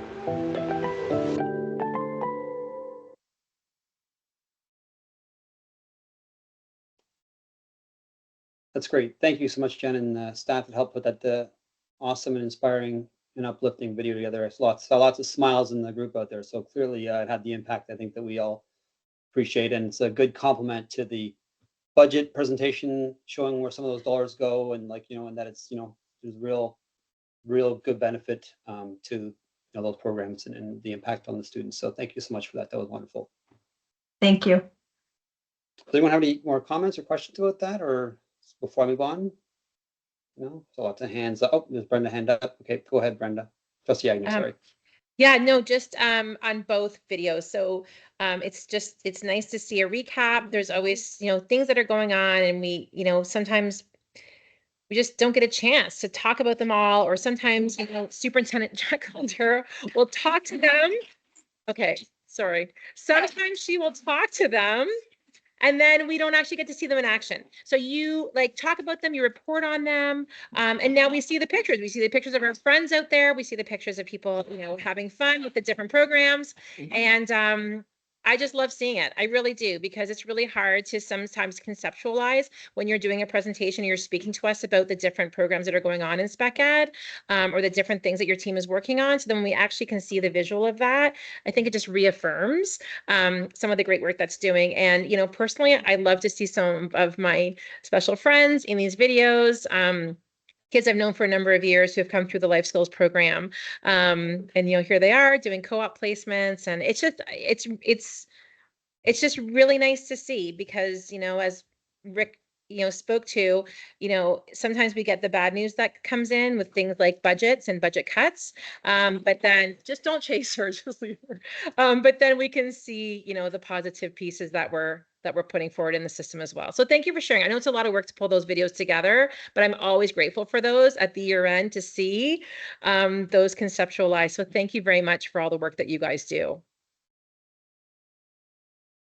That's great. Thank you so much, Jen, and staff that helped put that awesome and inspiring and uplifting video together. I saw lots of smiles in the group out there. So clearly it had the impact I think that we all appreciate. And it's a good compliment to the budget presentation showing where some of those dollars go and and that it's, there's real good benefit to those programs and the impact on the students. So thank you so much for that. That was wonderful. Thank you. Does anyone have any more comments or questions about that, or before I move on? No, so lots of hands up. Oh, there's Brenda hand up. Okay, go ahead, Brenda. Trustee Agnew, sorry. Yeah, no, just on both videos. So it's nice to see a recap. There's always, things that are going on, and we, sometimes we just don't get a chance to talk about them all, or sometimes, Superintendent Jack Hunter will talk to them. Okay, sorry. Sometimes she will talk to them, and then we don't actually get to see them in action. So you talk about them, you report on them, and now we see the pictures. We see the pictures of our friends out there. We see the pictures of people, having fun with the different programs. And I just love seeing it. I really do, because it's really hard to sometimes conceptualize when you're doing a presentation, you're speaking to us about the different programs that are going on in Spec Ed, or the different things that your team is working on. So then when we actually can see the visual of that, I think it just reaffirms some of the great work that's doing. And, personally, I love to see some of my special friends in these videos. Kids I've known for a number of years who have come through the life skills program. And here they are doing co-op placements, and it's just really nice to see, because, as Rick, spoke to, sometimes we get the bad news that comes in with things like budgets and budget cuts. But then just don't chase her, just leave her. But then we can see, the positive pieces that we're putting forward in the system as well. So thank you for sharing. I know it's a lot of work to pull those videos together, but I'm always grateful for those at the year end to see those conceptualized. So thank you very much for all the work that you guys do.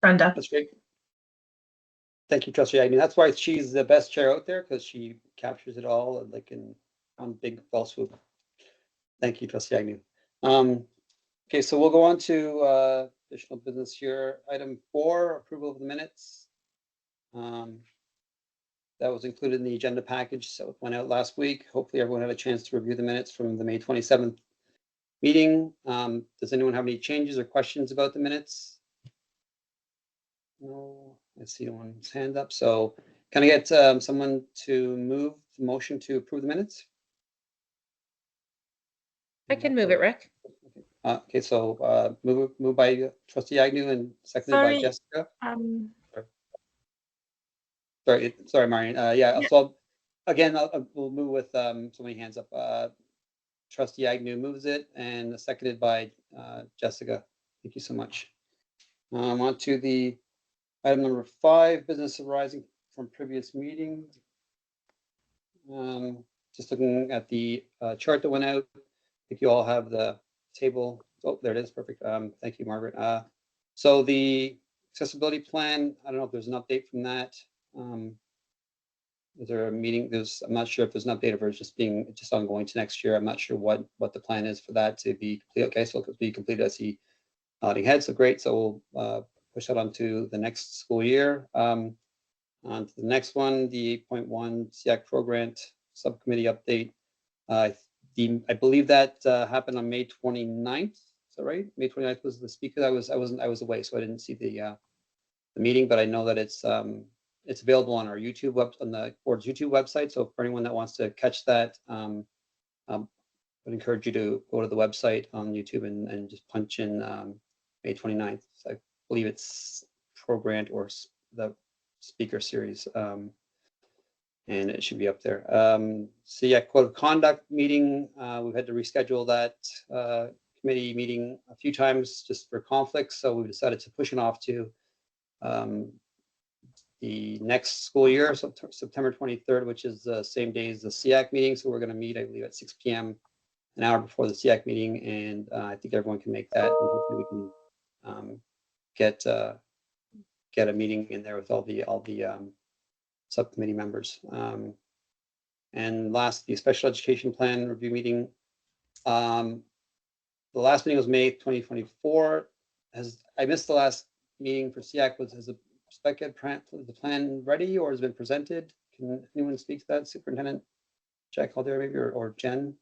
Brenda. That's great. Thank you, Trustee Agnew. That's why she's the best chair out there, because she captures it all in one big fall swoop. Thank you, Trustee Agnew. Okay, so we'll go on to additional business here. Item 4, approval of the minutes. That was included in the agenda package, so it went out last week. Hopefully everyone had a chance to review the minutes from the May 27th meeting. Does anyone have any changes or questions about the minutes? No, I see no one's hand up. So can I get someone to move the motion to approve the minutes? I can move it, Rick. Okay, so move by Trustee Agnew and seconded by Jessica. Sorry, Marion. Yeah. So again, we'll move with so many hands up. Trustee Agnew moves it and seconded by Jessica. Thank you so much. On to the item number 5, business arising from previous meetings. Just looking at the chart that went out. I think you all have the table. Oh, there it is. Perfect. Thank you, Margaret. So the accessibility plan, I don't know if there's an update from that. Is there a meeting? I'm not sure if there's an update, or if it's just ongoing to next year. I'm not sure what the plan is for that to be complete. Okay, so it'll be completed. I see nodding head. So great. So we'll push that on to the next school year. On to the next one, the 8.1 SEAC program subcommittee update. I believe that happened on May 29th. Is that right? May 29th was the speaker. I was away, so I didn't see the meeting, but I know that it's available on our YouTube on the board's YouTube website. So for anyone that wants to catch that, I would encourage you to go to the website on YouTube and just punch in May 29th. So I believe it's program or the speaker series, and it should be up there. SEAC Code of Conduct meeting, we've had to reschedule that committee meeting a few times just for conflicts, so we decided to push it off to the next school year, so September 23rd, which is the same day as the SEAC meeting. So we're going to meet, I believe, at 6 p.m. an hour before the SEAC meeting, and I think everyone can make that, and hopefully we can get a meeting in there with all the subcommittee members. And last, the special education plan review meeting. The last meeting was May 2024. I missed the last meeting for SEAC. Has the spec ed plan ready or has been presented? Can anyone speak to that? Superintendent Jack Caldera, maybe, or Jen?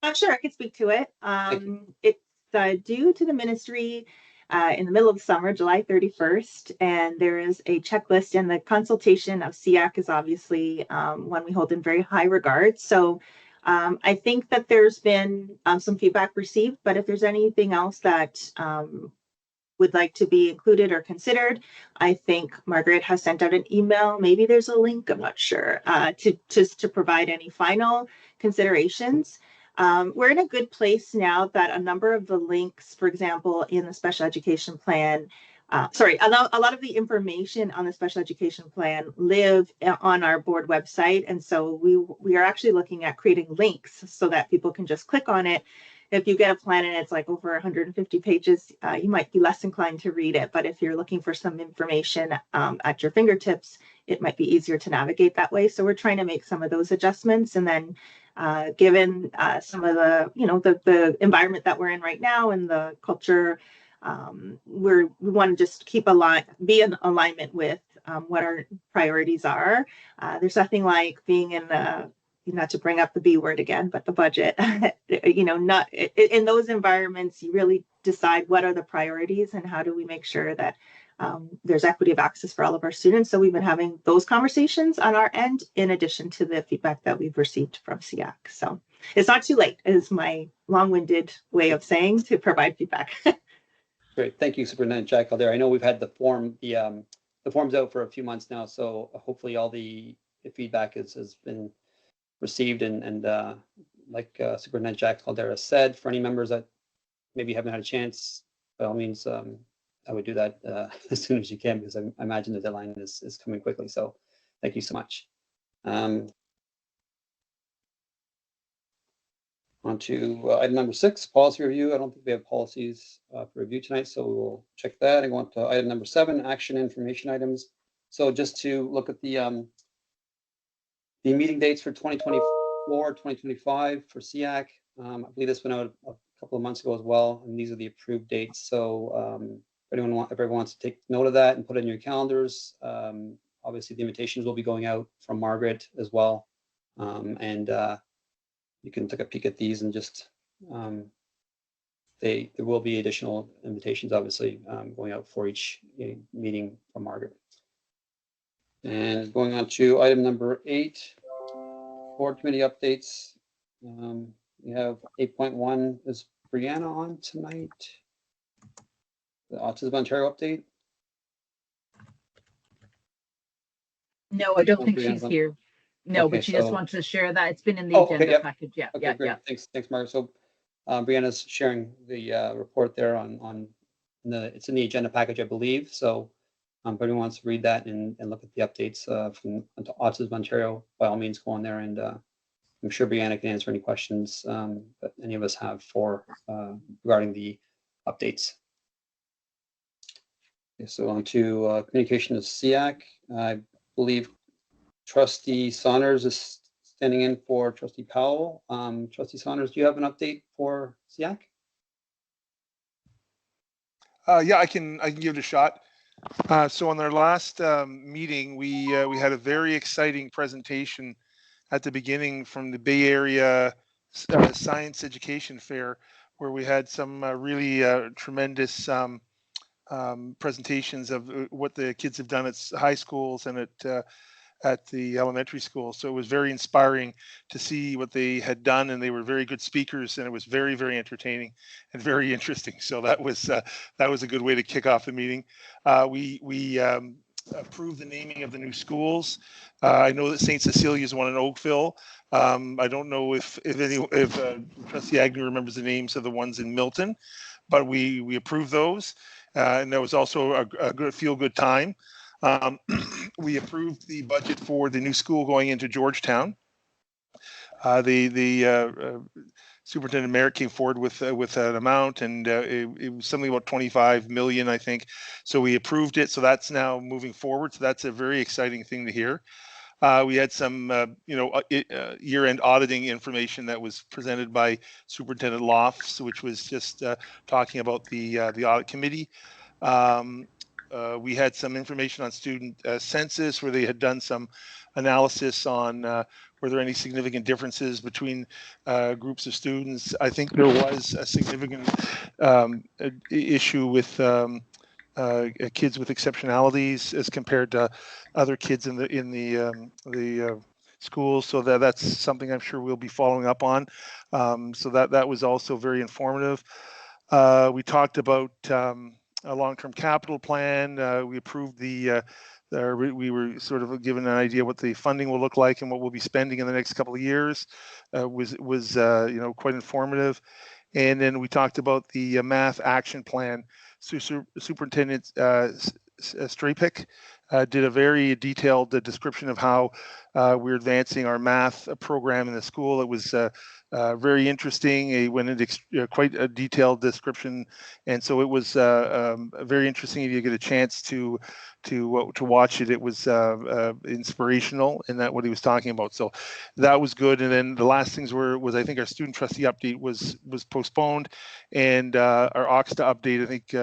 I'm sure I could speak to it. It's due to the ministry in the middle of the summer, July 31st, and there is a checklist, and the consultation of SEAC is obviously one we hold in very high regard. So I think that there's been some feedback received, but if there's anything else that would like to be included or considered, I think Margaret has sent out an email. Maybe there's a link, I'm not sure, to provide any final considerations. We're in a good place now that a number of the links, for example, in the special education plan, a lot of the information on the special education plan live on our board website. And so we are actually looking at creating links so that people can just click on it. If you get a plan and it's like over 150 pages, you might be less inclined to read it. But if you're looking for some information at your fingertips, it might be easier to navigate that way. So we're trying to make some of those adjustments. And then given some of the environment that we're in right now and the culture, we want to just be in alignment with what our priorities are. There's nothing like being in not to bring up the B word again, but the budget, not in those environments, you really decide what are the priorities and how do we make sure that there's equity of access for all of our students. So we've been having those conversations on our end, in addition to the feedback that we've received from SEAC. So it's not too late, is my long-winded way of saying, to provide feedback. Great, thank you, Superintendent Jack Caldera. I know we've had the forms out for a few months now, so hopefully all the feedback has been received, and like Superintendent Jack Caldera said, for any members that maybe haven't had a chance, by all means, I would do that as soon as you can, because I imagine the deadline is coming quickly. So thank you so much. On to item number 6, policy review. I don't think we have policies for review tonight, so we'll check that and go on to item number 7, action information items. So just to look at the meeting dates for 2024, 2025 for SEAC. I believe this went out a couple of months ago as well, and these are the approved dates. So if everyone wants to take note of that and put it in your calendars, obviously the invitations will be going out from Margaret as well, and you can take a peek at these and just there will be additional invitations, obviously, going out for each meeting from Margaret. And going on to item number 8, board committee updates. We have 8.1. Is Brianna on tonight? The Autism Ontario update? No, I don't Oh, think Brianna's she's on. here. No, Okay, but she just so- wanted to share that. It's been in the Oh, okay, agenda yep. package. Yeah, Okay, yeah, great. yeah. Thanks, Margaret. So Brianna's sharing the report there on it's in the agenda package, I believe. So if anyone wants to read that and look at the updates from Autism Ontario, by all means, go on there, and I'm sure Brianna can answer any questions that any of us have regarding the updates. Okay, so on to communication of SEAC. I believe Trustee Saunders is standing in for Trustee Powell. Trustee Saunders, do you have an update for SEAC? Yeah, I can give it a shot. So on our last meeting, we had a very exciting presentation at the beginning from the Bay Area Science Education Fair, where we had some really tremendous presentations of what the kids have done at high schools and at the elementary school. So it was very inspiring to see what they had done, and they were very good speakers, and it was very, very entertaining and very interesting. So that was a good way to kick off the meeting. We approved the naming of the new schools. I know that St. Cecilia is one in Oakville. I don't know if Trustee Agnew remembers the names of the ones in Milton, but we approved those, and that was also a good feel-good time. We approved the budget for the new school going into Georgetown. The Superintendent Merritt came forward with an amount, and it was something about 25 million, I think. So we approved it. So that's now moving forward. So that's a very exciting thing to hear. We had some, year-end auditing information that was presented by Superintendent Lofts, which was just talking about the audit committee. We had some information on student census, where they had done some analysis on were there any significant differences between groups of students. I think there was a significant issue with kids with exceptionalities as compared to other kids in the schools. So that's something I'm sure we'll be following up on. So that was also very informative. We talked about a long-term capital plan. We approved we were sort of given an idea what the funding will look like and what we'll be spending in the next couple of years. Was quite informative. And then we talked about the math action plan. Superintendent Strapik did a very detailed description of how we're advancing our math program in the school. It was very interesting. He went into quite a detailed description, and so it was very interesting. If you get a chance to watch it, it was inspirational in that what he was talking about. So that was good. And then the last things was I think our student trustee update was postponed, and our OXTA update, I think.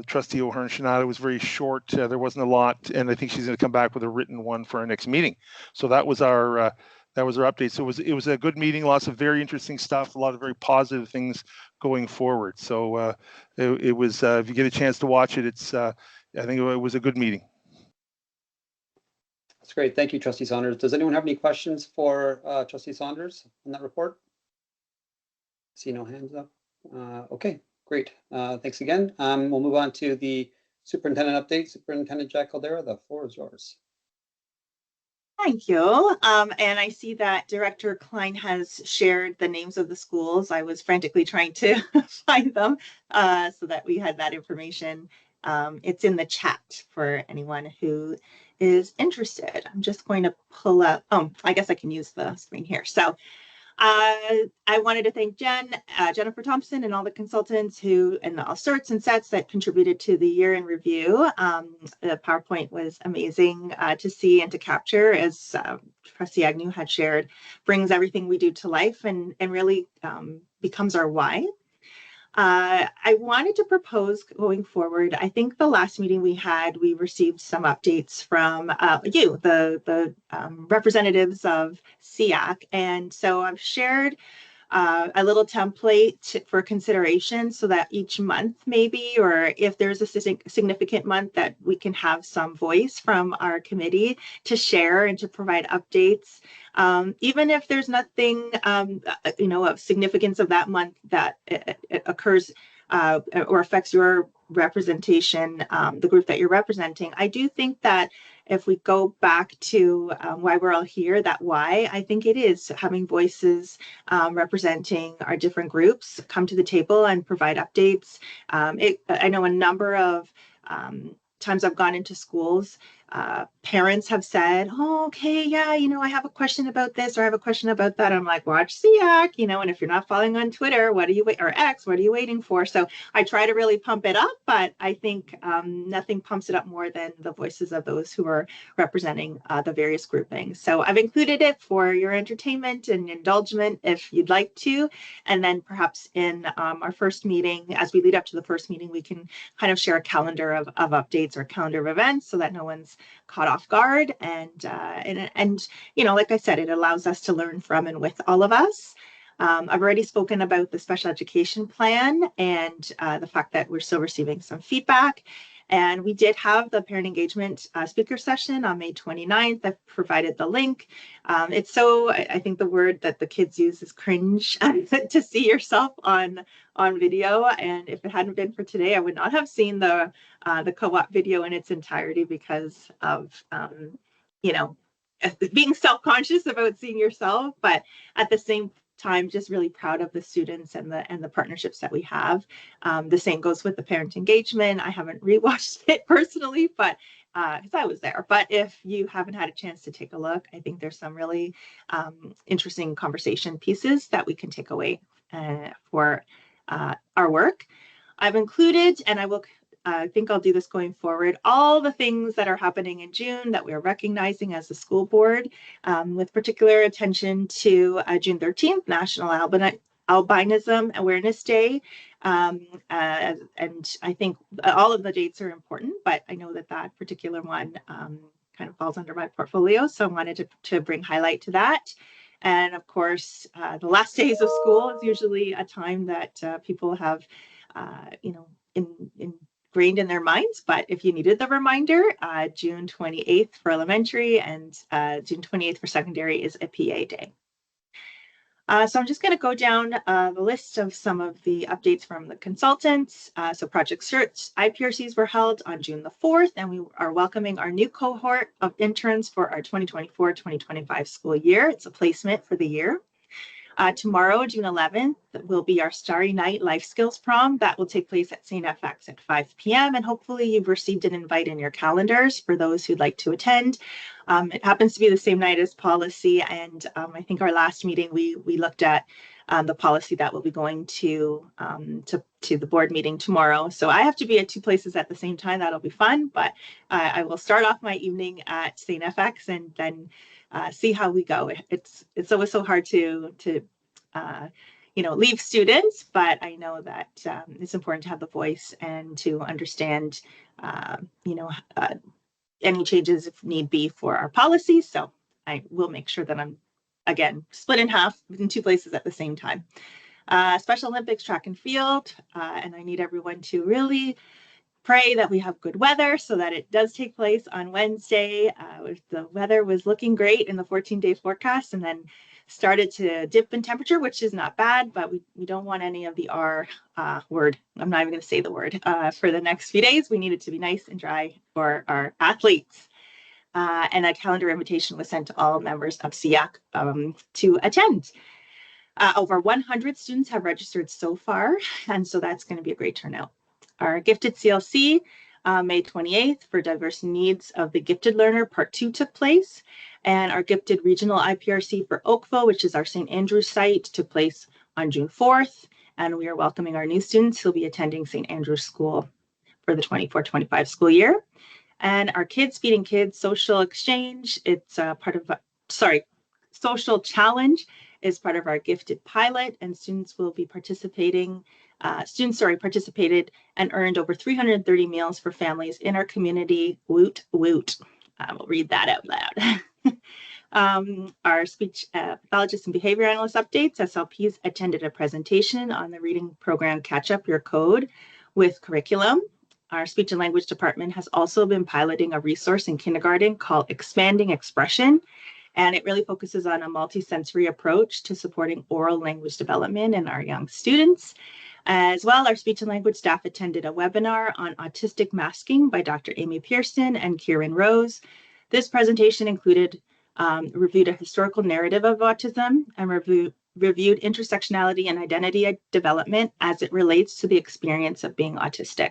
Trustee O'Hearn Shinada was very short. There wasn't a lot, and I think she's going to come back with a written one for our next meeting. So that was our update. So it was a good meeting. Lots of very interesting stuff. A lot of very positive things going forward. So it was. If you get a chance to watch it, I think it was a good meeting. That's great. Thank you, Trustee Saunders. Does anyone have any questions for Trustee Saunders on that report? See no hands up. Okay. Great. Thanks again. We'll move on to the superintendent update. Superintendent Jack Caldera, the floor is yours. Thank you. And I see that Director Klein has shared the names of the schools. I was frantically trying to find them so that we had that information. It's in the chat for anyone who is interested. I'm just going to pull up. Oh, I guess I can use the screen here. So I wanted to thank Jennifer Thompson, and all the consultants and all certs and sets that contributed to the year in review. The PowerPoint was amazing to see and to capture, as Trustee Agnew had shared, brings everything we do to life and really becomes our why. I wanted to propose going forward. I think the last meeting we had, we received some updates from you, the representatives of SEAC. And so I've shared a little template for consideration so that each month maybe, or if there's a significant month, that we can have some voice from our committee to share and to provide updates. Even if there's nothing, of significance of that month that it occurs or affects your representation, the group that you're representing, I do think that if we go back to why we're all here, that why, I think it is having voices representing our different groups come to the table and provide updates. I know a number of times I've gone into schools Parents have said, oh, okay, yeah, I have a question about this or I have a question about that. I'm like, watch SEAC, and if you're not following on Twitter, what are you or X, what are you waiting for? So I try to really pump it up, but I think nothing pumps it up more than the voices of those who are representing the various groupings. So I've included it for your entertainment and indulgement if you'd like to. And then perhaps in our first meeting, as we lead up to the first meeting, we can kind of share a calendar of updates or calendar of events so that no one's caught off guard. And like I said, it allows us to learn from and with all of us. I've already spoken about the special education plan and the fact that we're still receiving some feedback. And we did have the parent engagement speaker session on May 29th. I've provided the link. It's so, I think the word that the kids use is cringe to see yourself on video. And if it hadn't been for today, I would not have seen the co-op video in its entirety because of, being self-conscious about seeing yourself, but at the same time, just really proud of the students and the partnerships that we have. The same goes with the parent engagement. I haven't rewatched it personally, but because I was there. But if you haven't had a chance to take a look, I think there's some really interesting conversation pieces that we can take away for our work. I've included, and I think I'll do this going forward, all the things that are happening in June that we're recognizing as a school board, with particular attention to June 13th, National Albinism Awareness Day. And I think all of the dates are important, but I know that particular one kind of falls under my portfolio. So I wanted to bring highlight to that. And of course, the last days of school is usually a time that people have, ingrained in their minds. But if you needed the reminder, June 28th for elementary and June 28th for secondary is a PA day. So I'm just going to go down the list of some of the updates from the consultants. So Project Search IPRCs were held on June the 4th, and we are welcoming our new cohort of interns for our 2024-2025 school year. It's a placement for the year. Tomorrow, June 11th, will be our Starry Night Life Skills Prom. That will take place at St. FX at 5 p.m. And hopefully you've received an invite in your calendars for those who'd like to attend. It happens to be the same night as policy. And I think our last meeting, we looked at the policy that will be going to the board meeting tomorrow. So I have to be at two places at the same time. That'll be fun. But I will start off my evening at St. FX and then see how we go. It's always so hard to leave students, but I know that it's important to have the voice and to understand, any changes if need be for our policies. So I will make sure that I'm, again, split in half in two places at the same time. Special Olympics track and field, and I need everyone to really pray that we have good weather so that it does take place on Wednesday. The weather was looking great in the 14-day forecast and then started to dip in temperature, which is not bad, but we don't want any of the R word. I'm not even going to say the word for the next few days. We need it to be nice and dry for our athletes. And a calendar invitation was sent to all members of SEAC to attend. Over 100 students have registered so far, and so that's going to be a great turnout. Our Gifted CLC, May 28th, for Diverse Needs of the Gifted Learner, Part 2 took place. And our Gifted Regional IPRC for Oakville, which is our St. Andrews site, took place on June 4th. And we are welcoming our new students who will be attending St. Andrews School for the 24-25 school year. And our Kids Feeding Kids Social Exchange, it's part of, Social Challenge is part of our Gifted Pilot, and students will be participated and earned over 330 meals for families in our community. Woot, woot. We'll read that out loud. Our speech pathologist and behavior analyst updates. SLPs attended a presentation on the reading program Catch Up Your Code with curriculum. Our speech and language department has also been piloting a resource in kindergarten called Expanding Expression. And it really focuses on a multisensory approach to supporting oral language development in our young students. As well, our speech and language staff attended a webinar on autistic masking by Dr. Amy Pearson and Kieran Rose. This presentation reviewed a historical narrative of autism and reviewed intersectionality and identity development as it relates to the experience of being autistic.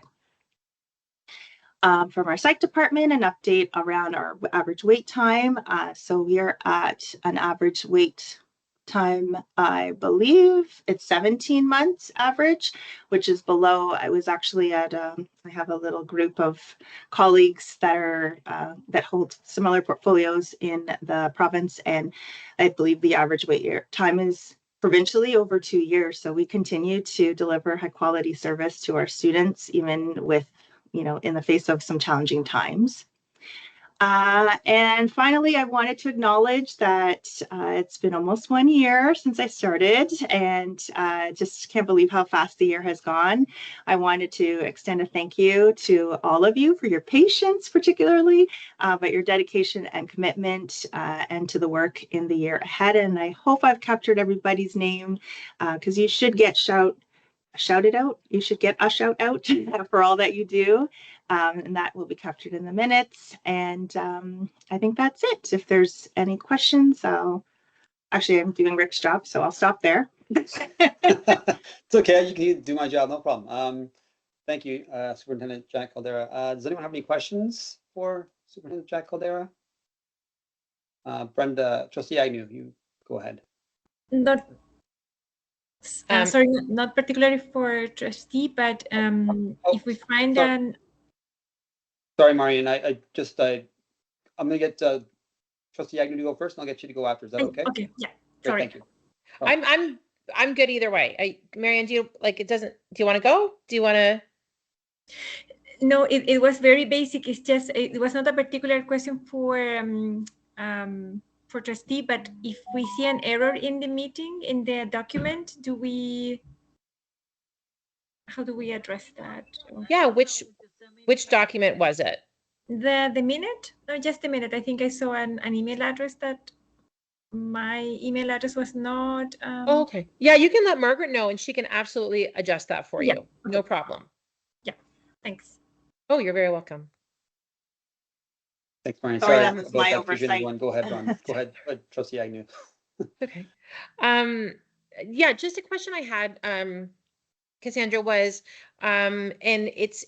From our psych department, an update around our average wait time. So we are at an average wait time, I believe it's 17 months average, which is below. I was actually at, I have a little group of colleagues that are, that hold similar portfolios in the province. And I believe the average wait time is provincially over 2 years. So we continue to deliver high quality service to our students, even with, in the face of some challenging times. And finally, I wanted to acknowledge that it's been almost 1 year since I started, and just can't believe how fast the year has gone. I wanted to extend a thank you to all of you for your patience, particularly, but your dedication and commitment, and to the work in the year ahead. And I hope I've captured everybody's name, because you should get shouted out. You should get a shout out for all that you do. And that will be captured in the minutes. And I think that's it. If there's any questions, I'm doing Rick's job, so I'll stop there. It's okay. You can do my job, no problem. Thank you, Superintendent Jack Caldera. Does anyone have any questions for Superintendent Jack Caldera? Brenda, Trustee Agnew, you go ahead. Sorry, not particularly for trustee, but if we find an. Sorry, Marian, I'm gonna get Trustee Agnew to go first, and I'll get you to go after. Is that okay? Okay, yeah. Great, Sorry. thank you. I'm good either way. Marianne, do you want to go? Do you want to? No, it was very basic. It's just, it was not a particular question for trustee, but if we see an error in the meeting, in the document, how do we address that? Yeah, which document was it? The minute? No, just a minute. I think I saw an email address that my email address was not. Oh, okay. Yeah, you can let Margaret know, and she can absolutely adjust that for you. No problem. Yeah, thanks. Oh, you're very welcome. Thanks, Marian. Sorry, that was my oversight. Go ahead, Ron. Go ahead, Trustee Agnew. Okay. Yeah, just a question I had, Cassandra, was, and it's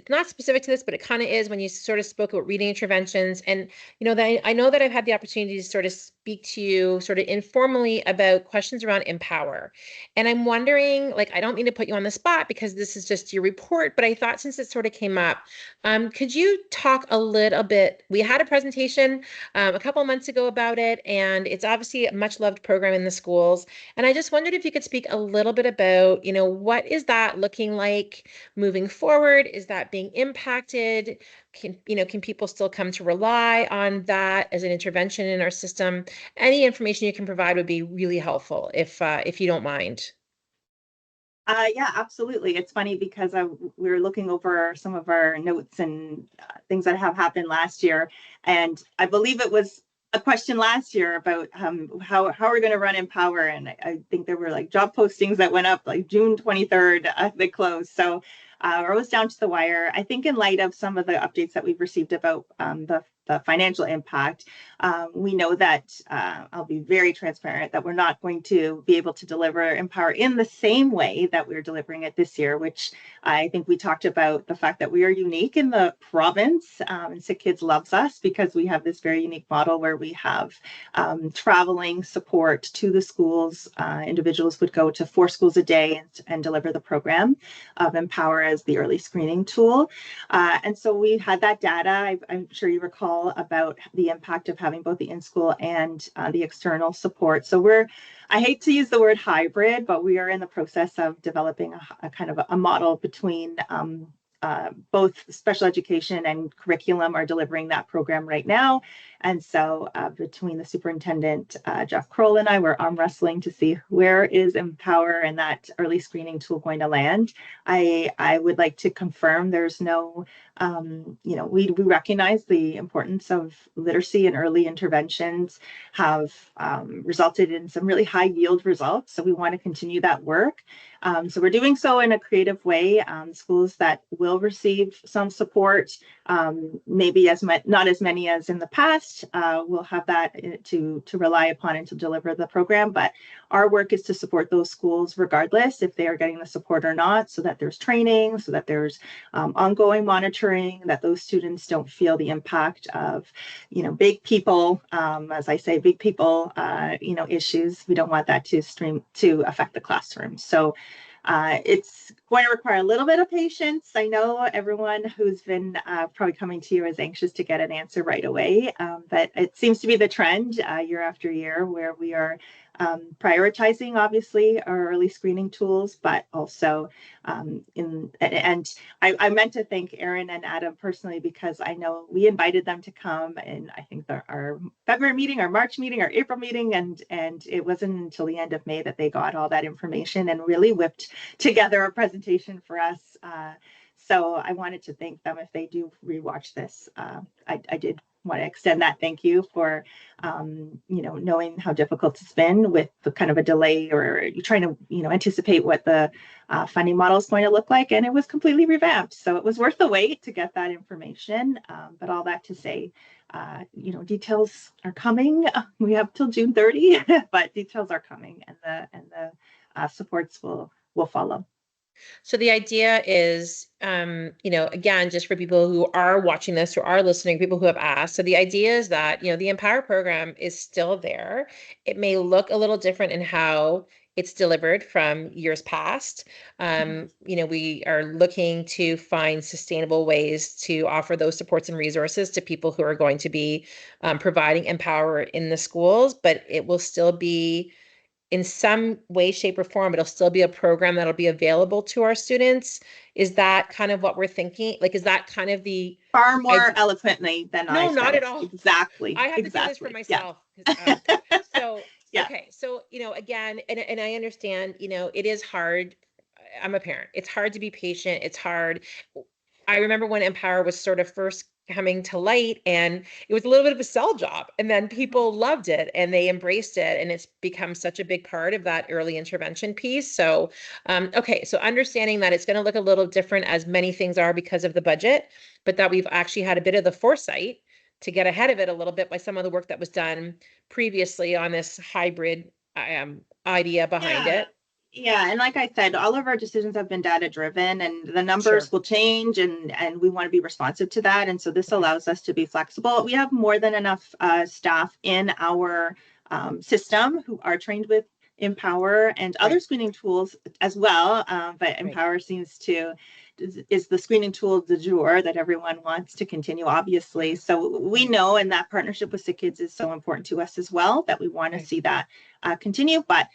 not specific to this, but it kind of is when you sort of spoke about reading interventions. And, I know that I've had the opportunity to sort of speak to you sort of informally about questions around Empower. And I'm wondering, I don't mean to put you on the spot because this is just your report, but I thought since it sort of came up, could you talk a little bit? We had a presentation a couple of months ago about it, and it's obviously a much loved program in the schools. And I just wondered if you could speak a little bit about, what is that looking like moving forward? Is that being impacted? Can people still come to rely on that as an intervention in our system? Any information you can provide would be really helpful if you don't mind. Yeah, absolutely. It's funny because we were looking over some of our notes and things that have happened last year. And I believe it was a question last year about how we're going to run Empower. And I think there were job postings that went up June 23rd, they closed. So we're almost down to the wire. I think in light of some of the updates that we've received about the financial impact, we know that I'll be very transparent that we're not going to be able to deliver Empower in the same way that we're delivering it this year, which I think we talked about the fact that we are unique in the province. And SEAC Kids loves us because we have this very unique model where we have traveling support to the schools. Individuals would go to 4 schools a day and deliver the program of Empower as the early screening tool. And so we had that data. I'm sure you recall about the impact of having both the in-school and the external support. So I hate to use the word hybrid, but we are in the process of developing a kind of a model between both special education and curriculum are delivering that program right now. And so between the superintendent, Jeff Kroll, and I, we're arm wrestling to see where is Empower and that early screening tool going to land. I would like to confirm there's no, we recognize the importance of literacy and early interventions have resulted in some really high yield results. So we want to continue that work. So we're doing so in a creative way. Schools that will receive some support maybe not as many as in the past. We'll have that to rely upon and to deliver the program, but our work is to support those schools regardless if they are getting the support or not, so that there's training, so that there's ongoing monitoring, that those students don't feel the impact of, big people, as I say, big people, issues. We don't want that to affect the classroom. So it's going to require a little bit of patience. I know everyone who's been probably coming to you is anxious to get an answer right away, but it seems to be the trend year after year, where we are prioritizing, obviously, our early screening tools, but also I meant to thank Erin and Adam personally, because I know we invited them to come in, I think our February meeting, our March meeting, our April meeting, and it wasn't until the end of May that they got all that information and really whipped together a presentation for us. So I wanted to thank them if they do rewatch this. I did want to extend that thank you for, knowing how difficult it's been with the kind of a delay, or trying to, anticipate what the funding model is going to look like. And it was completely revamped. So it was worth the wait to get that information. But all that to say, details are coming. We have till June 30, but details are coming, and the supports will follow. So the idea is, again, just for people who are watching this or are listening, people who have asked. So the idea is that, the Empower program is still there. It may look a little different in how it's delivered from years past. We are looking to find sustainable ways to offer those supports and resources to people who are going to be providing Empower in the schools, but it will still be, in some way, shape, or form, it'll still be a program that'll be available to our students. Is that kind of what we're thinking? Like, is that kind of the far more eloquently than I said? No, not it. at all. Exactly. I have to do this for myself. Yeah. So yeah. Okay, so again, and I understand, it is hard. I'm a parent. It's hard to be patient. It's hard. I remember when Empower was sort of first coming to light, and it was a little bit of a sell job, and then people loved it and they embraced it, and it's become such a big part of that early intervention piece. So okay, so understanding that it's going to look a little different, as many things are because of the budget, but that we've actually had a bit of the foresight to get ahead of it a little bit by some of the work that was done previously on this hybrid idea behind it. Yeah, and like I said, all of our decisions have been data driven, and the numbers will change, and we want to be responsive to that. And so this allows us to be flexible. We have more than enough staff in our system who are trained with Empower and other screening tools as well. But Empower seems to is the screening tool du jour that everyone wants to continue, obviously. So we know, and that partnership with SEAC Kids is so important to us as well, that we want to see that continue. But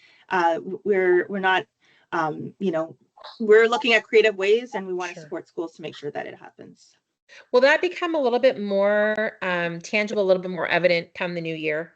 we're not, we're looking at creative ways, and we want to support schools to make sure that it happens. Will that become a little bit more tangible, a little bit more evident come the new year?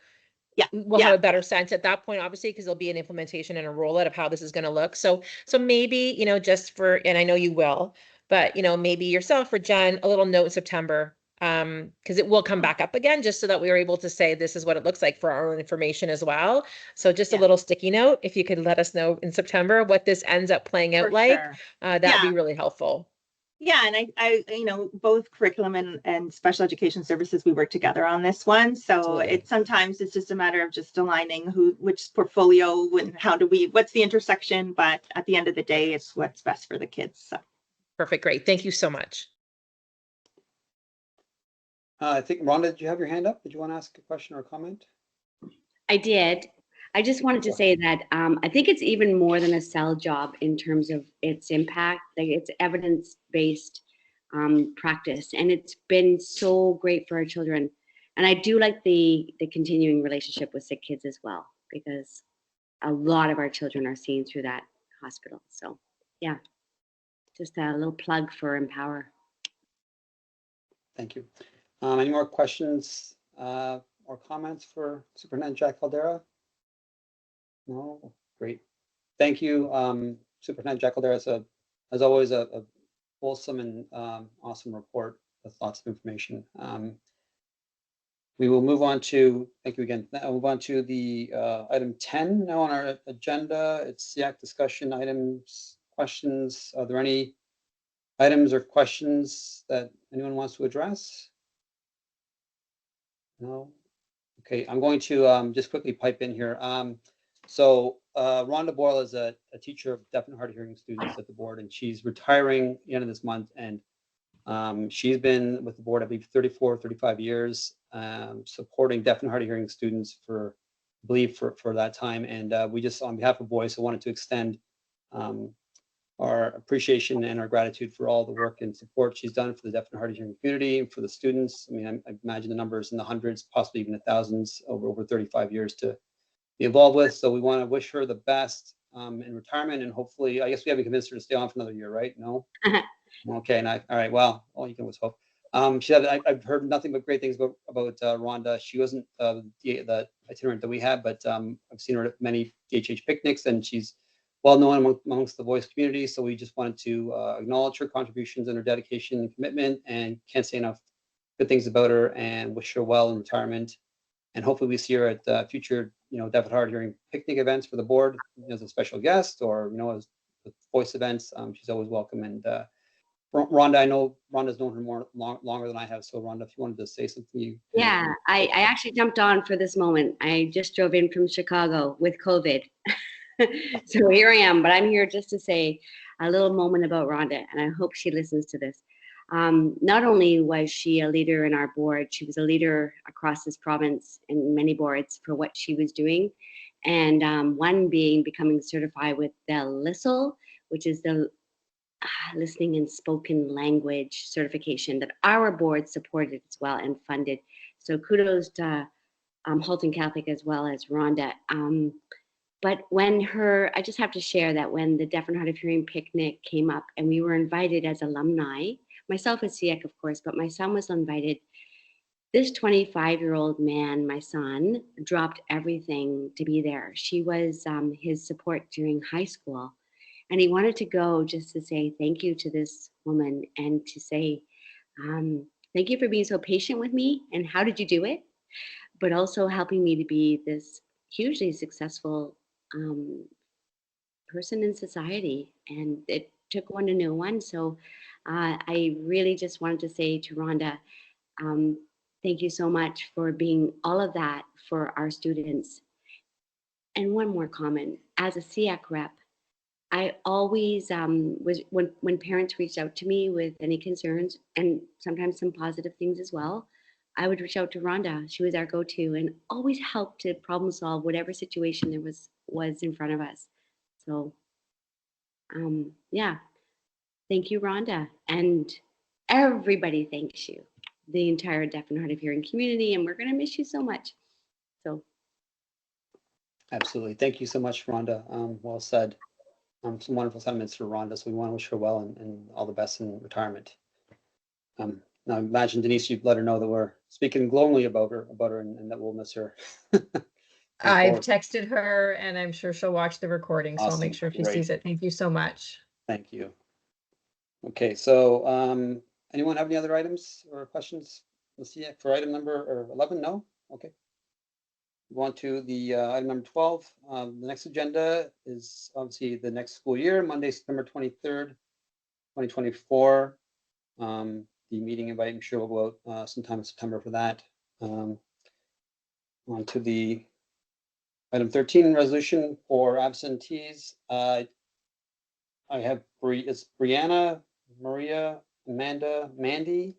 Yeah, we'll have a better sense at that point, obviously, because there'll be an implementation and a rollout of how this is going to look. So maybe, just for, and I know you will, but maybe yourself or Jen, a little note in September, because it will come back up again, just so that we are able to say this is what it looks like for our own information as well. So just a little sticky note, if you could let us know in September what this ends up playing out like, that'd be really helpful. Yeah, and I both curriculum and special education services, we work together on this one. So sometimes it's just a matter of just aligning which portfolio and what's the intersection, but at the end of the day, it's what's best for the kids. So. Perfect, great. Thank you so much. I think, Rhonda, did you have your hand up? Did you want to ask a question or a comment? I did. I just wanted to say that I think it's even more than a sell job in terms of its impact. Like, it's evidence-based practice, and it's been so great for our children. And I do like the continuing relationship with SEAC Kids as well, because a lot of our children are seen through that hospital. So yeah, just a little plug for Empower. Thank you. Any more questions or comments for Superintendent Jack Caldera? No? Great. Thank you, Superintendent Jack Caldera. It's as always, a wholesome and awesome report with lots of information. We will move on to, thank you again. I'll move on to the item 10 now on our agenda. It's SEAC discussion items, questions. Are there any items or questions that anyone wants to address? No? Okay, I'm going to just quickly pipe in here. So Rhonda Boyle is a teacher of deaf and hard of hearing students at the board, and she's retiring at the end of this month. And she's been with the board, I believe, 35 years, supporting deaf and hard of hearing students for, I believe, for that time. And we just, on behalf of Voice, I wanted to extend our appreciation and our gratitude for all the work and support she's done for the deaf and hard of hearing community and for the students. I mean, I imagine the numbers in the hundreds, possibly even the thousands over 35 years to be involved with. So we want to wish her the best in retirement, and hopefully, I guess we haven't convinced her to stay on for another year, right? No? Okay, and all right, well, all you can always hope. She had, I've heard nothing but great things about Rhonda. She wasn't the itinerant that we had, but I've seen her at many DHH picnics, and she's well known amongst the Voice community. So we just wanted to acknowledge her contributions and her dedication and commitment, and can't say enough good things about her, and wish her well in retirement. And hopefully we see her at future, deaf and hard of hearing picnic events for the board as a special guest, or as Voice events. She's always welcome. And Rhonda, I know Rhonda's known her longer than I have. So Rhonda, if you wanted to say something, Yeah, I actually jumped on for this moment. I just drove in from Chicago with COVID. So here I am, but I'm here just to say a little moment about Rhonda, and I hope she listens to this. Not only was she a leader in our board, she was a leader across this province in many boards for what she was doing. And one being becoming certified with the LISL, which is the Listening and Spoken Language certification that our board supported as well and funded. So kudos to Halton Catholic as well as Rhonda. But I just have to share that when the Deaf and Hard of Hearing picnic came up and we were invited as alumni, myself as SEAC, of course, but my son was invited. This 25-year-old man, my son, dropped everything to be there. She was his support during high school. And he wanted to go just to say thank you to this woman and to say, thank you for being so patient with me. And how did you do it? But also helping me to be this hugely successful person in society. And it took one to know one. So I really just wanted to say to Rhonda, thank you so much for being all of that for our students. And one more comment, as a SEAC rep, I always was, when parents reached out to me with any concerns and sometimes some positive things as well, I would reach out to Rhonda. She was our go-to and always helped to problem solve whatever situation there was in front of us. So yeah, thank you, Rhonda. And everybody thanks you, the entire deaf and hard of hearing community, and we're gonna miss you so much. So. absolutely. Thank you so much, Rhonda. Well said. Some wonderful sentiments for Rhonda, so we want to wish her well and all the best in retirement. Now, I imagine, Denise, you'd let her know that we're speaking glowingly about her and that we'll miss her. I've texted her, and I'm sure she'll watch the recording, so I'll make sure she Great. sees it. Thank you so much. Thank you. Okay, so anyone have any other items or questions? Let's see, for item number 11, no? Okay. Go on to the item number 12. The next agenda is obviously the next school year, Monday, September 23rd, 2024. The meeting invite, I'm sure we'll go out sometime in September for that. On to the item 13, resolution for absentees. I have it's Brianna, Maria, Amanda, Mandy.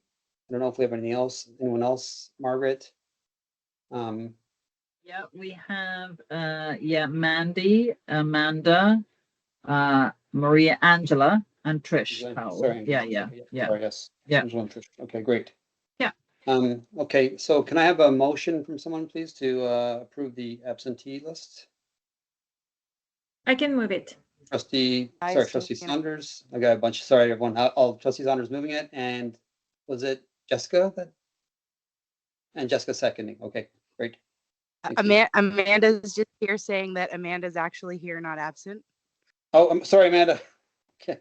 I don't know if we have anyone else, Margaret. Yeah, we have Mandy, Amanda, Maria Angela, and Trish Powell. Sorry, Yeah. Sorry, yes. Yeah. Angela and Trish. Okay, great. Yeah. Okay, so can I have a motion from someone, please, to approve the absentee list? I can move it. Trustee Second. Saunders. I got a bunch. Sorry, everyone. All Trustee Saunders moving it, and was it Jessica and Jessica seconding? Okay, great. Amanda's just here saying that Amanda's actually here, not absent. Oh, I'm sorry, Amanda. Okay.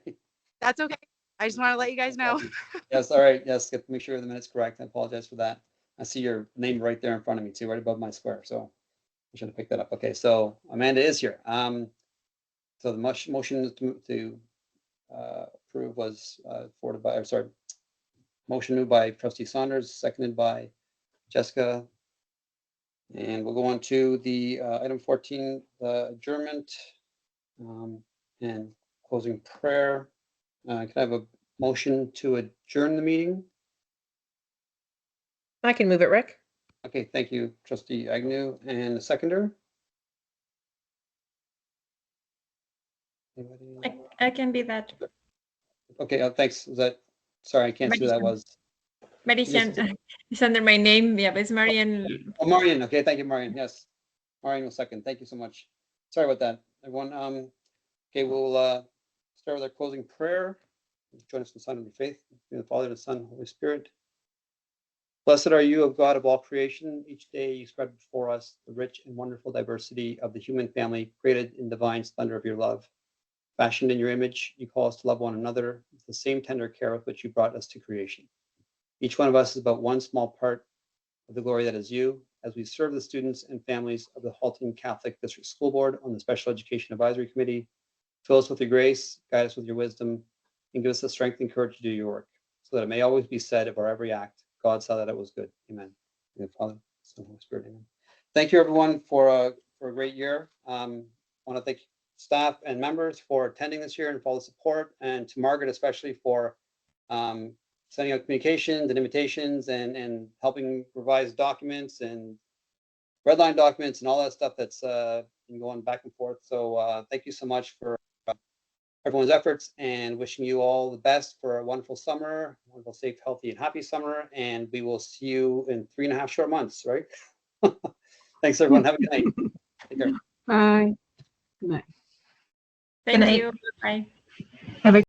That's okay. I just want to let you guys know. Yes, all right. Yes, make sure the minute's correct. I apologize for that. I see your name right there in front of me too, right above my square. So I should have picked that up. Okay, so Amanda is here. So the motion is to approve was forwarded by, I'm sorry, motion moved by trustee Saunders, seconded by Jessica. And we'll go on to the item 14, adjournment and closing prayer. Can I have a motion to adjourn the meeting? I can move it, Rick. Okay, thank you, trustee Agnew, and a seconder. Anybody? I can be that. Okay, thanks. Is that, sorry, I can't see who that was. Marician. It's under my name. Yeah, but it's Marian. Oh, Marian. Okay, thank you, Marian. Yes, Marian will second. Thank you so much. Sorry about that, everyone. Okay, we'll start with our closing prayer. Join us in the Son of the faith, in the Father, the Son, and the Holy Spirit. Blessed are you, O God of all creation. Each day you spread before us the rich and wonderful diversity of the human family, created in divine splendor of your love. Fashioned in your image, you call us to love one another with the same tender care with which you brought us to creation. Each one of us is but one small part of the glory that is you. As we serve the students and families of the Halton Catholic District School Board on the Special Education Advisory Committee, fill us with your grace, guide us with your wisdom, and give us the strength and courage to do your work, so that it may always be said of our every act, God saw that it was good. Amen. In the Father, Son, and Holy Spirit. Amen. Thank you, everyone, for a great year. I want to thank staff and members for attending this year and for all the support, and to Margaret especially for sending out communications and invitations and helping revise documents and redline documents and all that stuff that's been going back and forth. So thank you so much for everyone's efforts, and wishing you all the best for a wonderful summer, wonderful, safe, healthy, and happy summer. And we will see you in 3.5 short months, right? Thanks, everyone. Have a good night. Take care. Bye. Good night. Thank night. you. Bye. Have a